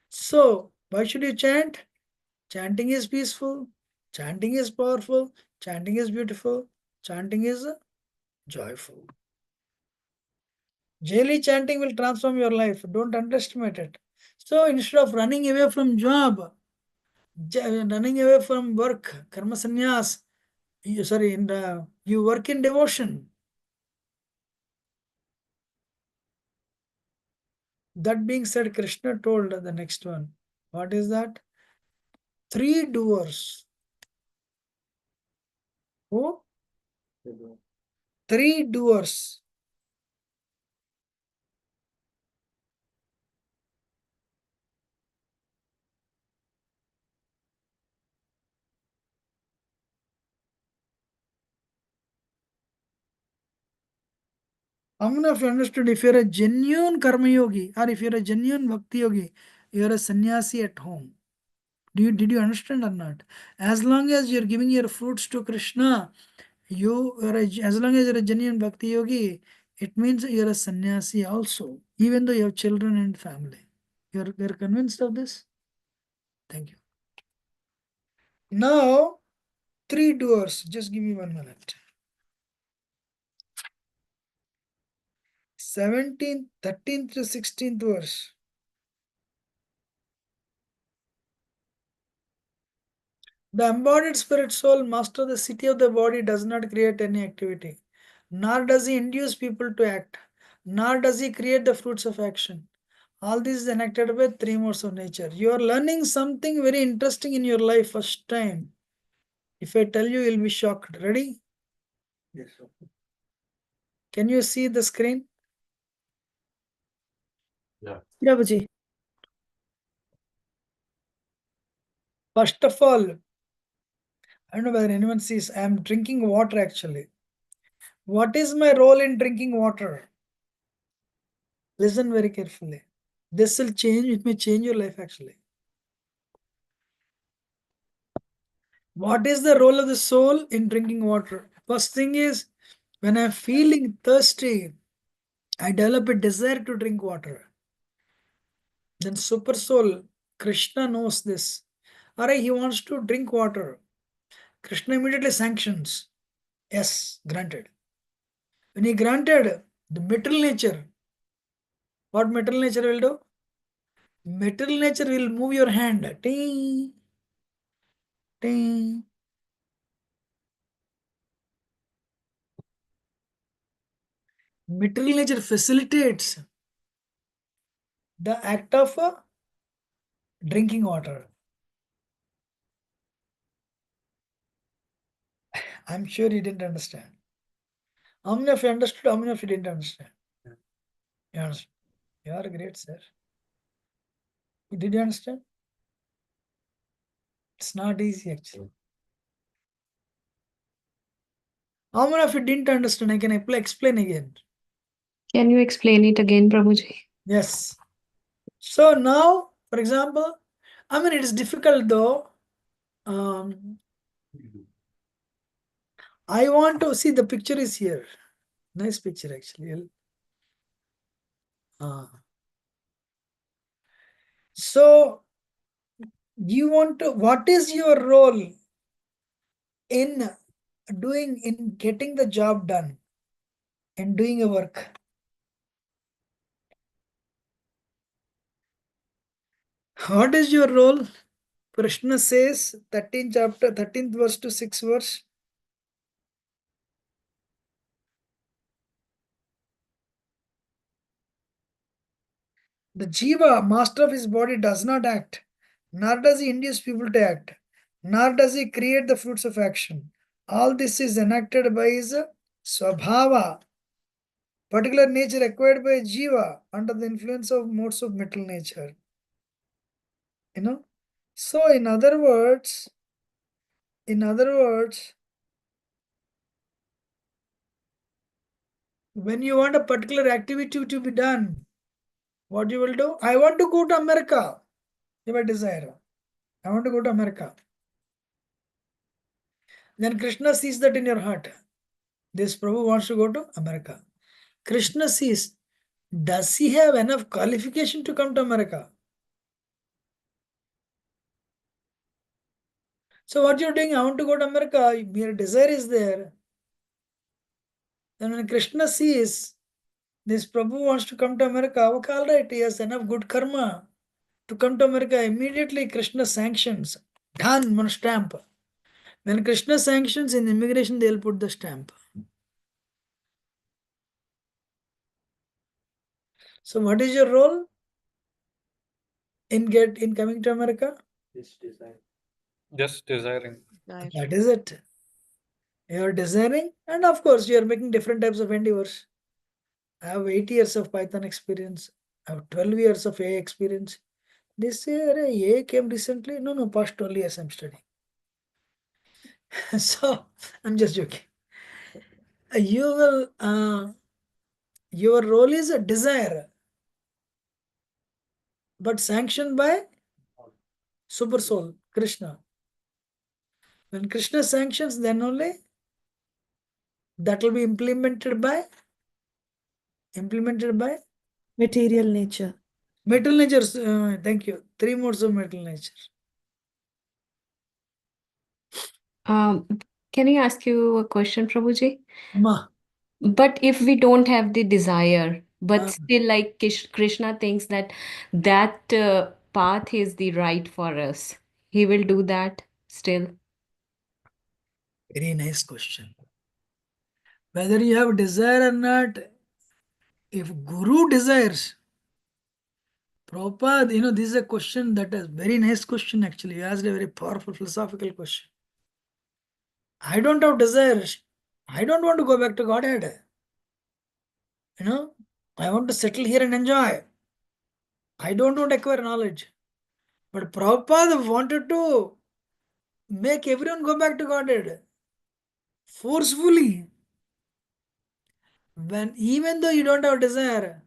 So, why should you chant? Chanting is peaceful, chanting is powerful, chanting is beautiful, chanting is joyful. Daily chanting will transform your life. Don't underestimate it. So, instead of running away from job, running away from work, karma sannyas, you work in devotion. That being said, Krishna told the next one. What is that? 3 doers. Who? 3 doers. How many of you understood? If you're a genuine karma yogi or if you're a genuine bhakti yogi, you're a sannyasi at home. Did you understand or not? As long as you're giving your fruits to Krishna, as long as you're a genuine bhakti yogi, it means you're a sannyasi also, even though you have children and family. You're convinced of this? Thank you. Now, 3 doers. Just give me 1 minute. 13th to 16th verse. The embodied spirit soul, master of the city of the body, does not create any activity, nor does he induce people to act, nor does he create the fruits of action. All this is enacted by 3 modes of nature. You are learning something very interesting in your life first time. If I tell you, you'll be shocked. Ready? Yes, sir. Can you see the screen? Yeah. Prabhuji. First of all, I don't know whether anyone sees. I am drinking water actually. What is my role in drinking water? Listen very carefully. This will change, it may change your life actually. What is the role of the soul in drinking water? First thing is, when I'm feeling thirsty, I develop a desire to drink water. Then super soul, Krishna knows this. Alright, he wants to drink water. Krishna immediately sanctions. Yes, granted. When he granted, the material nature, what material nature will do? Material nature will move your hand. Ting, ting. Material nature facilitates the act of drinking water. I'm sure you didn't understand. How many of you understood? How many of you didn't understand? You understand? You are great, sir. Did you understand? It's not easy actually. How many of you didn't understand? I can explain again. Can you explain it again, Prabhuji? Yes. So now, for example, I mean, it is difficult though. I want to see the picture is here. Nice picture actually. So you want to, what is your role in getting the job done, in doing a work? What is your role? Krishna says, 13th chapter, 13th verse to 6th verse. The Jiva, master of his body, does not act, nor does he induce people to act, nor does he create the fruits of action. All this is enacted by his Swabhava, particular nature acquired by Jiva under the influence of modes of mental nature. You know? So in other words, when you want a particular activity to be done, what you will do? I want to go to America. You have a desire. I want to go to America. Then Krishna sees that in your heart. This Prabhu wants to go to America. Krishna sees, does he have enough qualification to come to America? So what you're doing, I want to go to America, your desire is there. Then when Krishna sees, this Prabhu wants to come to America, okay, all right, he has enough good karma to come to America. Immediately Krishna sanctions. Done, one stamp. When Krishna sanctions in immigration, they'll put the stamp. So what is your role in coming to America? Just desire. Just desiring. That is it. You are desiring, and of course, you are making different types of endeavors. I have 8 years of Python experience. I have 12 years of AI experience. This year, AI came recently. No, past 12 years I'm studying. So, I'm just joking. You will, your role is a desire, but sanctioned by Super Soul, Krishna. When Krishna sanctions, then only that will be implemented by Material nature. metal nature. Thank you. 3 modes of metal nature. Um, can I ask you a question, Prabhuji? Ma. But if we don't have the desire, but Ah. still, like Krishna thinks that path is the right for us, he will do that still. Very nice question. Whether you have desire or not, if Guru desires, Prabhupada, this is a question that is very nice question actually. You asked a very powerful philosophical question. I don't have desires. I don't want to go back to Godhead. I want to settle here and enjoy. I don't want to acquire knowledge. But Prabhupada wanted to make everyone go back to Godhead forcefully. Even though you don't have desire,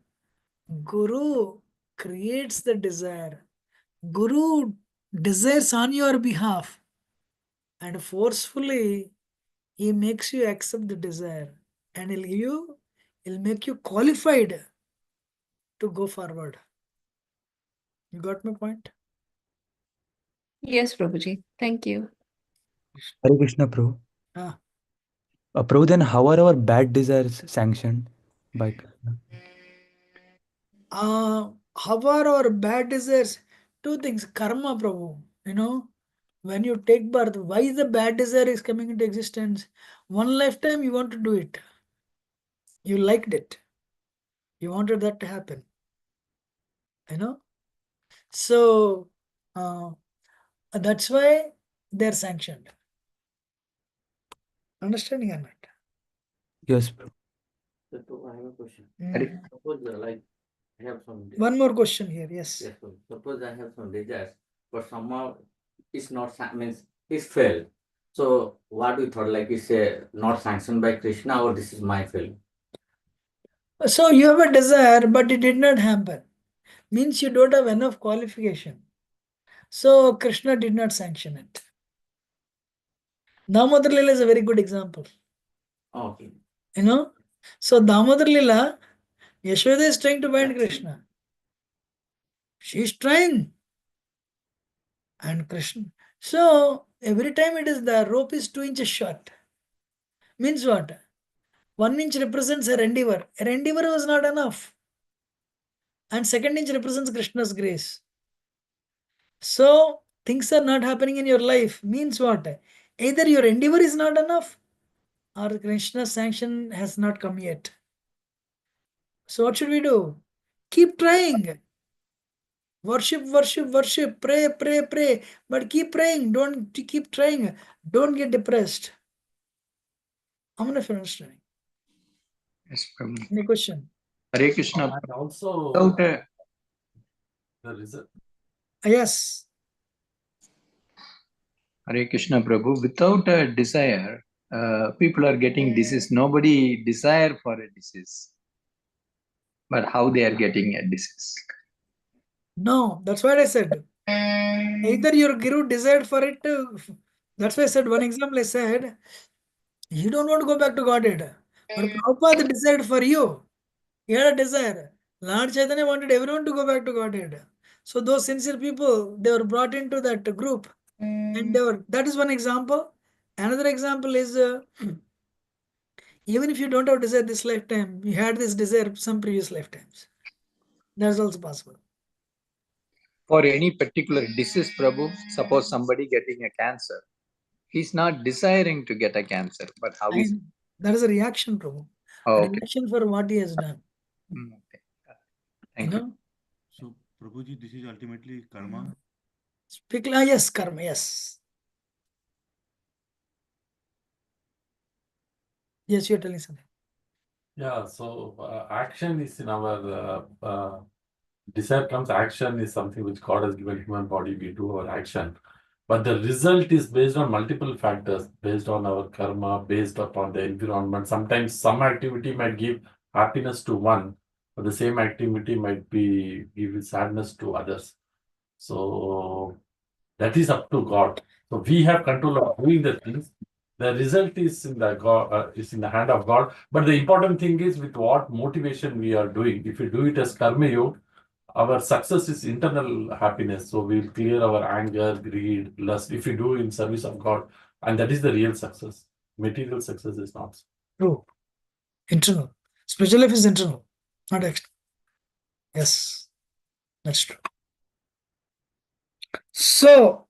Guru creates the desire. Guru desires on your behalf, and forcefully he makes you accept the desire, and he'll make you qualified to go forward. You got my point? Yes, Prabhuji. Thank you. Hare Krishna, Prabhu. Ah. Prabhu, then how are our bad desires sanctioned by Krishna? How are our bad desires? Two things. Karma, Prabhu. When you take birth, why the bad desire is coming into existence? One lifetime you want to do it. You liked it. You wanted that to happen. So that's why they're sanctioned. Understanding or not? Yes, Prabhu. So, I have a question. Mm. Suppose, like, I have some. One more question here. Yes. Yes, sir. Suppose I have some desires, but somehow it's not means it's failed. So what we thought, like, it's not sanctioned by Krishna, or this is my fail. So you have a desire, but it did not happen. Means you don't have enough qualification. So Krishna did not sanction it. Damodar Lila is a very good example. Okay. So Damodar Lila, Yashoda is trying to bind That's Krishna. She is trying. And Krishna. So every time it is the rope is 2 inches short. Means what? 1 inch represents her endeavor. Her endeavor was not enough. And 2nd inch represents Krishna's grace. So things are not happening in your life. Means what? Either your endeavor is not enough, or Krishna's sanction has not come yet. So what should we do? Keep trying. Worship, worship, worship. Pray, pray, pray. But keep praying. Don't keep trying. Don't get depressed. I'm not understanding. Yes, Prabhu. Any question? Hare Krishna. And also Without the result. Yes. Hare Krishna, Prabhu. Without a desire, people are getting disease. Nobody desire for a disease. But how they are getting a disease? No, that's what I said. Either your guru desired for it. That's why I said one example. I said, you don't want to go back to Godhead. But Prabhupada decided for you. He had a desire. Lord Chaitanya wanted everyone to go back to Godhead. So those sincere people, they were brought into that group. And that is one example. Another example is even if you don't have desire this lifetime, you had this desire some previous lifetimes. That's also possible. For any particular disease, Prabhu, suppose somebody getting a cancer, he's not desiring to get a cancer, but how is That is a reaction, Prabhu. Oh, A okay. reaction for what he has done. Okay. Thank you. So, Prabhuji, this is ultimately karma. Speak, yes, karma, yes. Yes, you're telling something. Yeah, so action is in our desire comes action is something which God has given human body, we do our action. But the result is based on multiple factors, based on our karma, based upon the environment. Sometimes some activity might give happiness to one, but the same activity might be give sadness to others. So that is up to God. So we have control of doing the things. The result is in the God, is in the hand of God. But the important thing is with what motivation we are doing. If we do it as karma yoga, our success is internal happiness. So we'll clear our anger, greed, lust. If we do in service of God, and that is the real success. Material success is not. True. Internal. Spiritual life is internal, not external. Yes, that's true. So,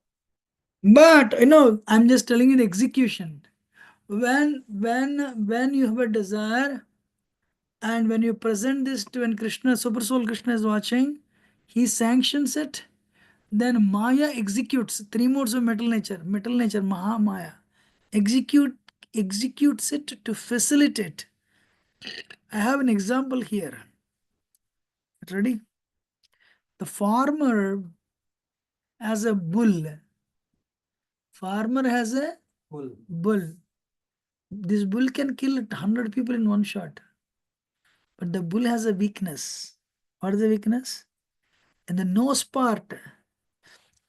but I'm just telling you the execution. When you have a desire, and when you present this to when Krishna, Super Soul Krishna is watching, he sanctions it. Then Maya executes 3 modes of metal nature, Maha Maya, executes it to facilitate. I have an example here. Ready? The farmer has a bull Farmer has a bull. This bull can kill 100 people in one shot. But the bull has a weakness. What is the weakness? In the nose part,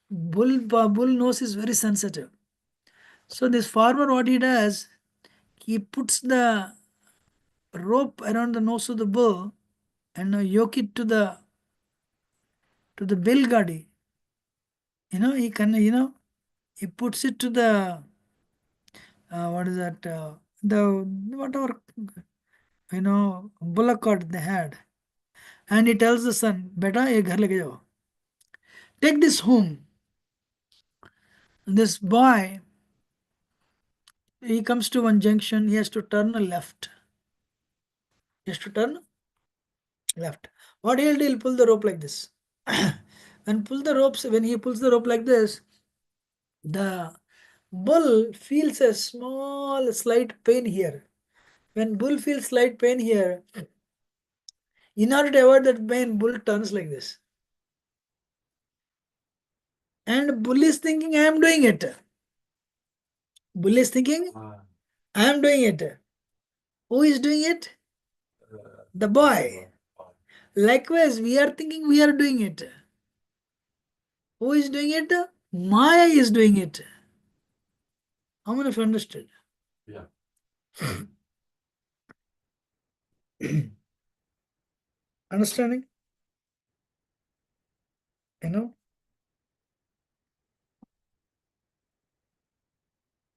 bull nose is very sensitive. So this farmer, what he does, he puts the rope around the nose of the bull and yoke it to the bell gadi. He can, he puts it to the what is that? The whatever bullock cart they had, and he tells the son, "Beta, ye ghar leke jao. Take this home." This boy, he comes to one junction. He has to turn a left. He has to turn left. What he'll do? He'll pull the rope like this. When he pulls the rope like this, the bull feels a small, slight pain here. When bull feels slight pain here, in order to avoid that pain, bull turns like this. And bull is thinking, I am doing it. Bull is thinking, I am doing it. Who is doing it? The boy. Likewise, we are thinking we are doing it. Who is doing it? Maya is doing it. How many of you understood? Yeah. Understanding?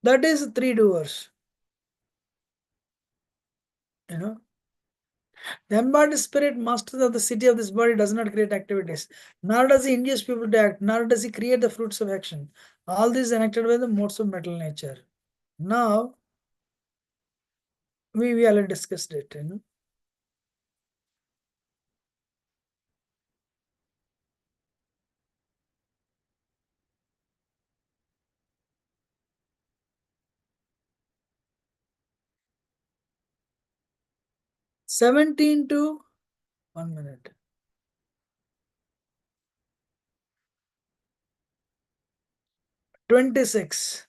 That is three doers. The embodied spirit, master of the city of this body, does not create activities. Nor does he induce people to act. Nor does he create the fruits of action. All these are enacted by the modes of mental nature. Now, we already discussed it. 17 to 1 minute. 26.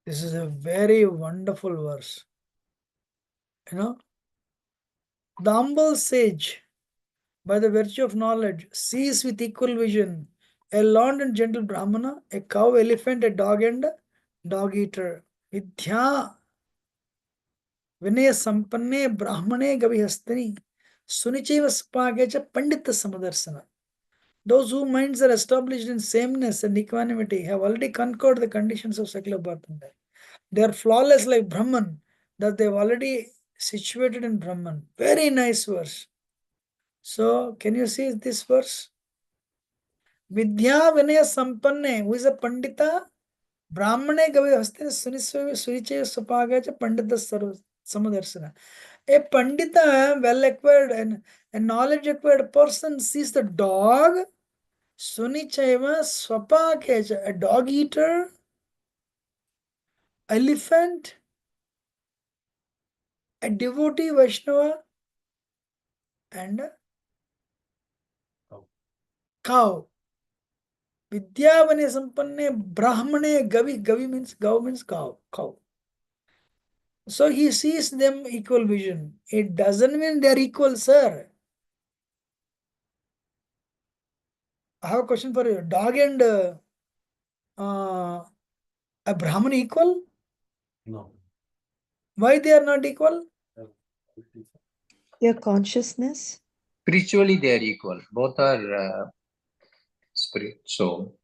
This is a very wonderful verse. The humble sage, by the virtue of knowledge, sees with equal vision a learned and gentle Brahmana, a cow, elephant, a dog, and a dog eater. Vidya Vinaya Sampanne Brahmane Gavihastani Sunicheva Spagecha Pandita Samadarsana. Those whose minds are established in sameness and equanimity have already conquered the conditions of secular birth and death. They are flawless like Brahman, that they've already situated in Brahman. Very nice verse. So, can you see this verse? Vidya Vinaya Sampanne, who is a Pandita, Brahmane Gavi Haste Suriche Supagacha Pandita Samadarsana. A Pandita, well acquired and a knowledge acquired person sees the dog, Sunichaiva Swapakecha, a dog eater, elephant, a devotee Vaishnava, and a cow. Vidyavane Sampanne Brahmane Gavi. Gavi means cow. So he sees them equal vision. It doesn't mean they are equal, sir. I have a question for you. Dog and a Brahman equal? No. Why they are not equal? Your consciousness. Spiritually, they are equal. Both are spirit. So,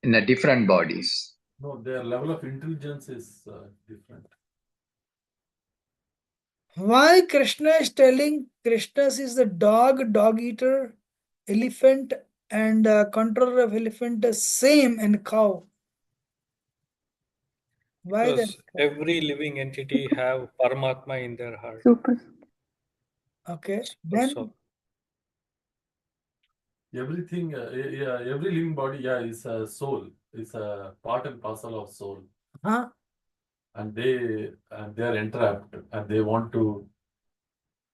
in the different bodies. No, their level of intelligence is different. Why Krishna is telling Krishna is the dog eater, elephant, and controller of elephant, same and cow? Why that? Because every living entity have Paramatma in their heart. Super. Okay. So, Everything, every living body, is a soul. It's a part and parcel of soul. Huh? And they are entrapped and they want to,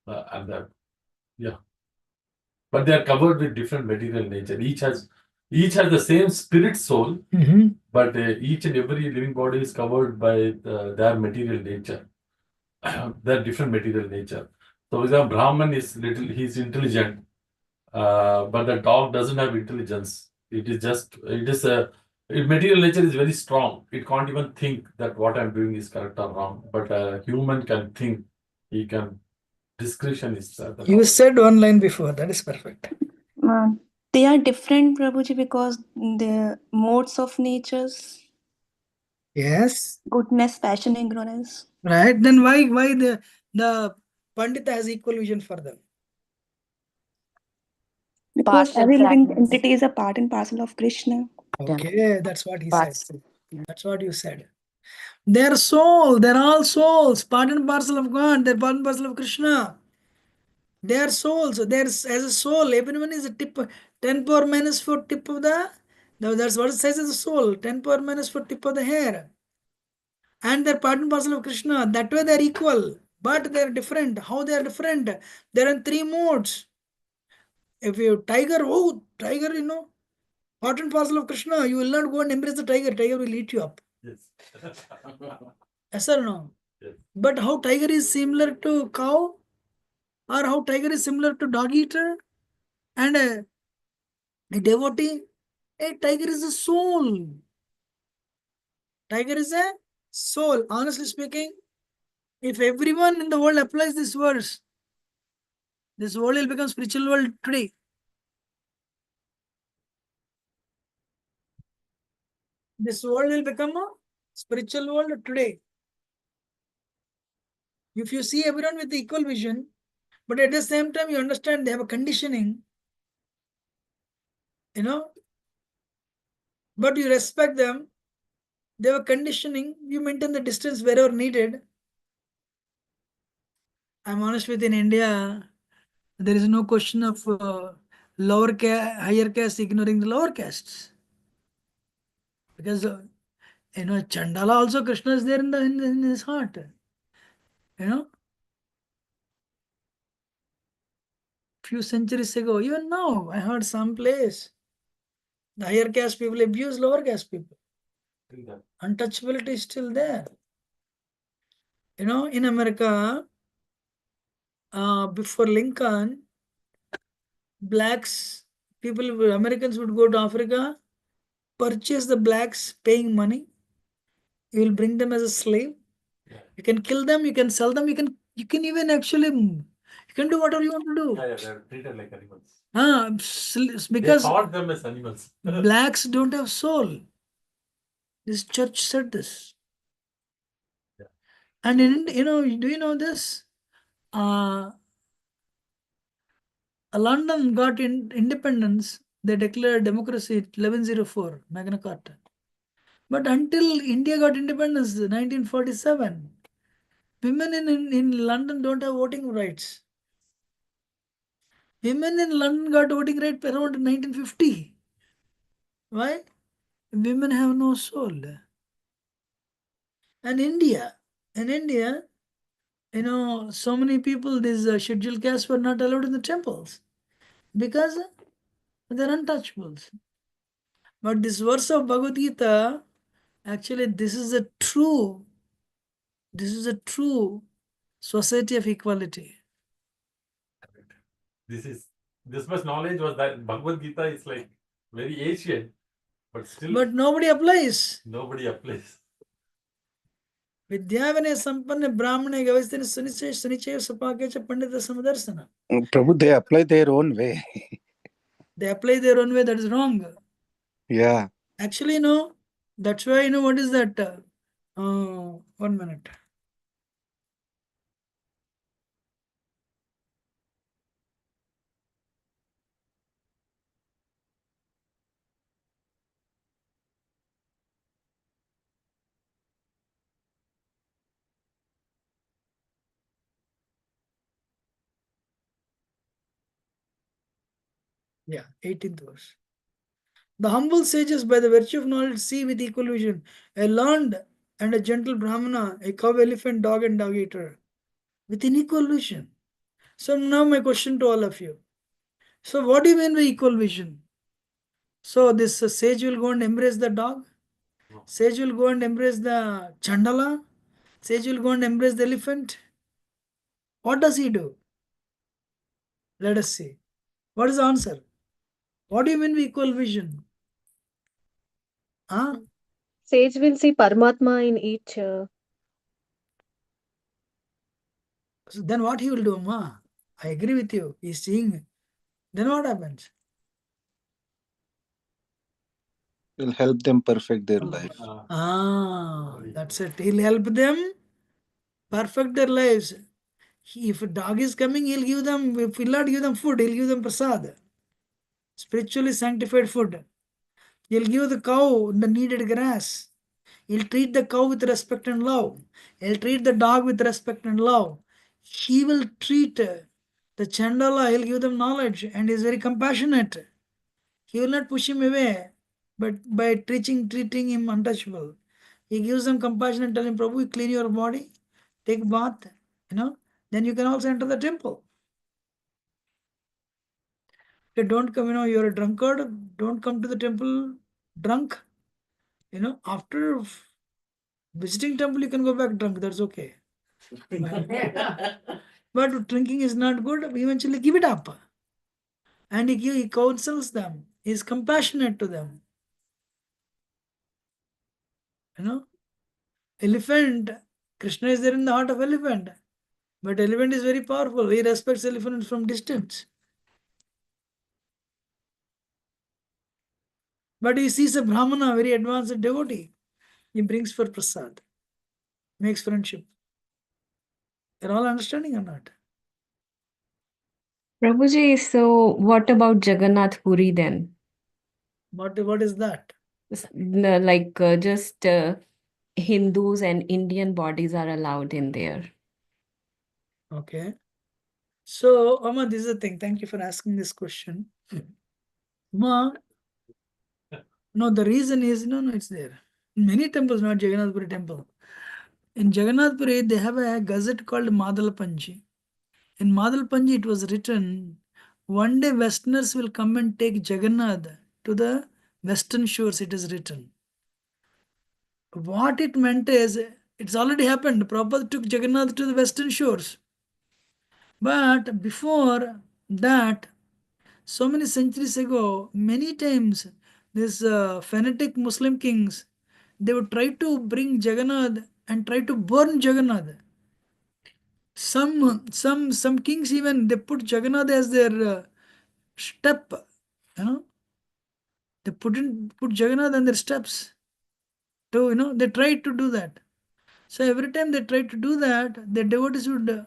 and that, yeah. but they are covered with different material nature. Each has the same spirit soul, but each and every living body is covered by their material nature, their different material nature. So, for example, Brahman is he's intelligent, but the dog doesn't have intelligence. It is material nature is very strong. It can't even think that what I'm doing is correct or wrong. But a human can think. He can. Discretion is the You power. said one line before, that is perfect. They are different, Prabhuji, because the modes of natures, Yes. goodness, passion, ignorance. Right. Then why the Pandita has equal vision for them? Because Partial every living fragments. entity is a part and parcel of Krishna. Okay, that's what he Parts. said. That's what you said. They're soul, they're all souls, part and parcel of God, they're part and parcel of Krishna. They are souls. There's as a soul, everyone is a tip, 10 power minus 4 tip of that's what it says as a soul, 10 power minus 4 tip of the hair. And they're part and parcel of Krishna. That way they're equal, but they're different. How they are different? They're in 3 modes. If you tiger, part and parcel of Krishna, you will not go and embrace the tiger. Tiger will eat you up. Yes. Yes or no? Yes. But how tiger is similar to cow, or how tiger is similar to dog eater, and a devotee. A tiger is a soul. Tiger is a soul. Honestly speaking, if everyone in the world applies this verse, this world will become spiritual world today. This world will become a spiritual world today. If you see everyone with equal vision, but at the same time you understand they have a conditioning, but you respect them, they have a conditioning, you maintain the distance wherever needed. I'm honest with in India, there is no question of higher caste ignoring the lower castes. Because Chandala also Krishna is there in his heart. Few centuries ago, even now, I heard some place the higher caste people abuse lower caste people. Untouchability is still there. In America, before Lincoln, Americans would go to Africa, purchase the blacks, paying money. You will bring them as a slave. You can kill them, you can sell them, you can even actually, you can do whatever you want to do. Yeah, they're treated like animals. Because they taught them as animals. blacks don't have soul. This church said this. Yeah. And do you know this? London got independence. They declared democracy 1104, Magna Carta. But until India got independence, 1947, women in London don't have voting rights. Women in London got voting right around 1950. Why? Women have no soul. And in India, so many people, these scheduled castes were not allowed in the temples because they're untouchables. But this verse of Bhagavad Gita, actually, this is a true society of equality. This much knowledge was that Bhagavad Gita is like very ancient, but still. But nobody applies. Nobody applies. Vidyavane sampanne brahmane gavastine sunichaya sapakecha pandita samadarshana. Prabhu, they apply their own way. They apply their own way, that is wrong. Yeah. Actually, that's why, what is that? 1 minute. Yeah, 18th verse. The humble sages, by the virtue of knowledge, see with equal vision a learned and a gentle Brahmana, a cow, elephant, dog, and dog eater with an equal vision. So now my question to all of you. So what do you mean by equal vision? So this sage will go and embrace the dog. Sage will go and embrace the chandala. Sage will go and embrace the elephant. What does he do? Let us see. What is the answer? What do you mean by equal vision? Huh? Sage will see Paramatma in each. So then what he will do, Ma? I agree with you. He's seeing. Then what happens? Will help them perfect their life. That's it. He'll help them perfect their lives. If a dog is coming, he'll give them, if he'll not give them food, he'll give them prasad. Spiritually sanctified food. He'll give the cow the needed grass. He'll treat the cow with respect and love. He'll treat the dog with respect and love. He will treat the chandala, he'll give them knowledge and is very compassionate. He will not push him away, but by treating him untouchable. He gives them compassion and tell him, Prabhu, clean your body, take bath, then you can also enter the temple. Okay, don't come, you're a drunkard, don't come to the temple drunk. After visiting temple, you can go back drunk, that's okay. But drinking is not good, eventually give it up. And he counsels them, he is compassionate to them. Elephant, Krishna is there in the heart of elephant. But elephant is very powerful. He respects elephant from distance. But he sees a Brahmana, very advanced devotee. He brings for prasad, makes friendship. You're all understanding or not? Prabhuji, so what about Jagannath Puri then? What is that? Like just Hindus and Indian bodies are allowed in there. Okay. So, Amma, this is the thing. Thank you for asking this question. Ma, no, the reason is, no, it's there. In many temples, not Jagannath Puri temple. In Jagannath Puri, they have a gazette called Madalapanji. In Madalpanji, it was written, one day Westerners will come and take Jagannath to the western shores, it is written. What it meant is, it's already happened. Prabhupada took Jagannath to the western shores. But before that, so many centuries ago, many times, these fanatic Muslim kings, they would try to bring Jagannath and try to burn Jagannath. Some kings even, they put Jagannath as their step, they put Jagannath on their steps. To they tried to do that. So every time they tried to do that, the devotees would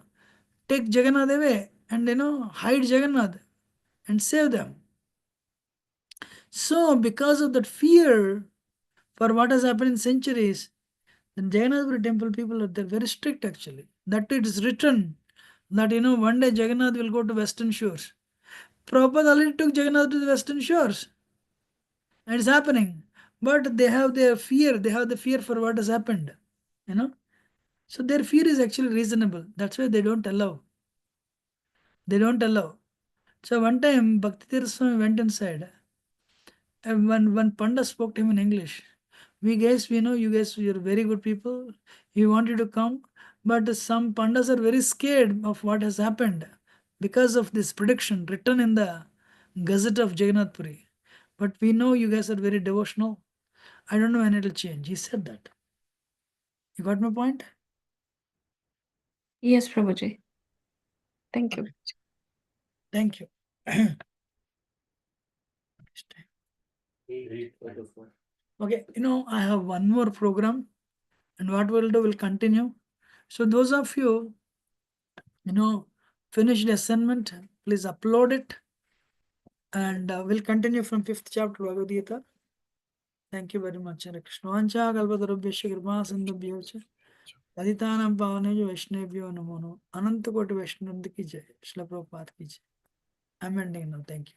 take Jagannath away and hide Jagannath and save them. So because of that fear for what has happened in centuries, the Jagannath temple people they're very strict actually. That it is written that one day Jagannath will go to western shores. Prabhupada already took Jagannath to the western shores. And it's happening. But they have the fear for what has happened. So their fear is actually reasonable. That's why they don't allow. So one time Bhakti Swami went inside. And one Panda spoke to him in English. We know you guys, you're very good people. We want you to come. But some Pandas are very scared of what has happened because of this prediction written in the Gazette of Jagannath Puri. But we know you guys are very devotional. I don't know when it'll change. He said that. You got my point? Yes, Prabhuji. Thank you. Thank you. Okay, I have one more program, and what we'll do, we'll continue. So those of you, finished the assignment, please upload it, and we'll continue from 5th chapter Bhagavad Gita. Thank you very much. Hare Krishna. Vancha kalpatarubhyasya kripa sindhubhyo cha patitanam pavanebhyo vaishnavibhyo namo namo. Ananta koti Vaishnavamrita ki jai. Srila Prabhupada ki jai. I'm ending now. Thank you.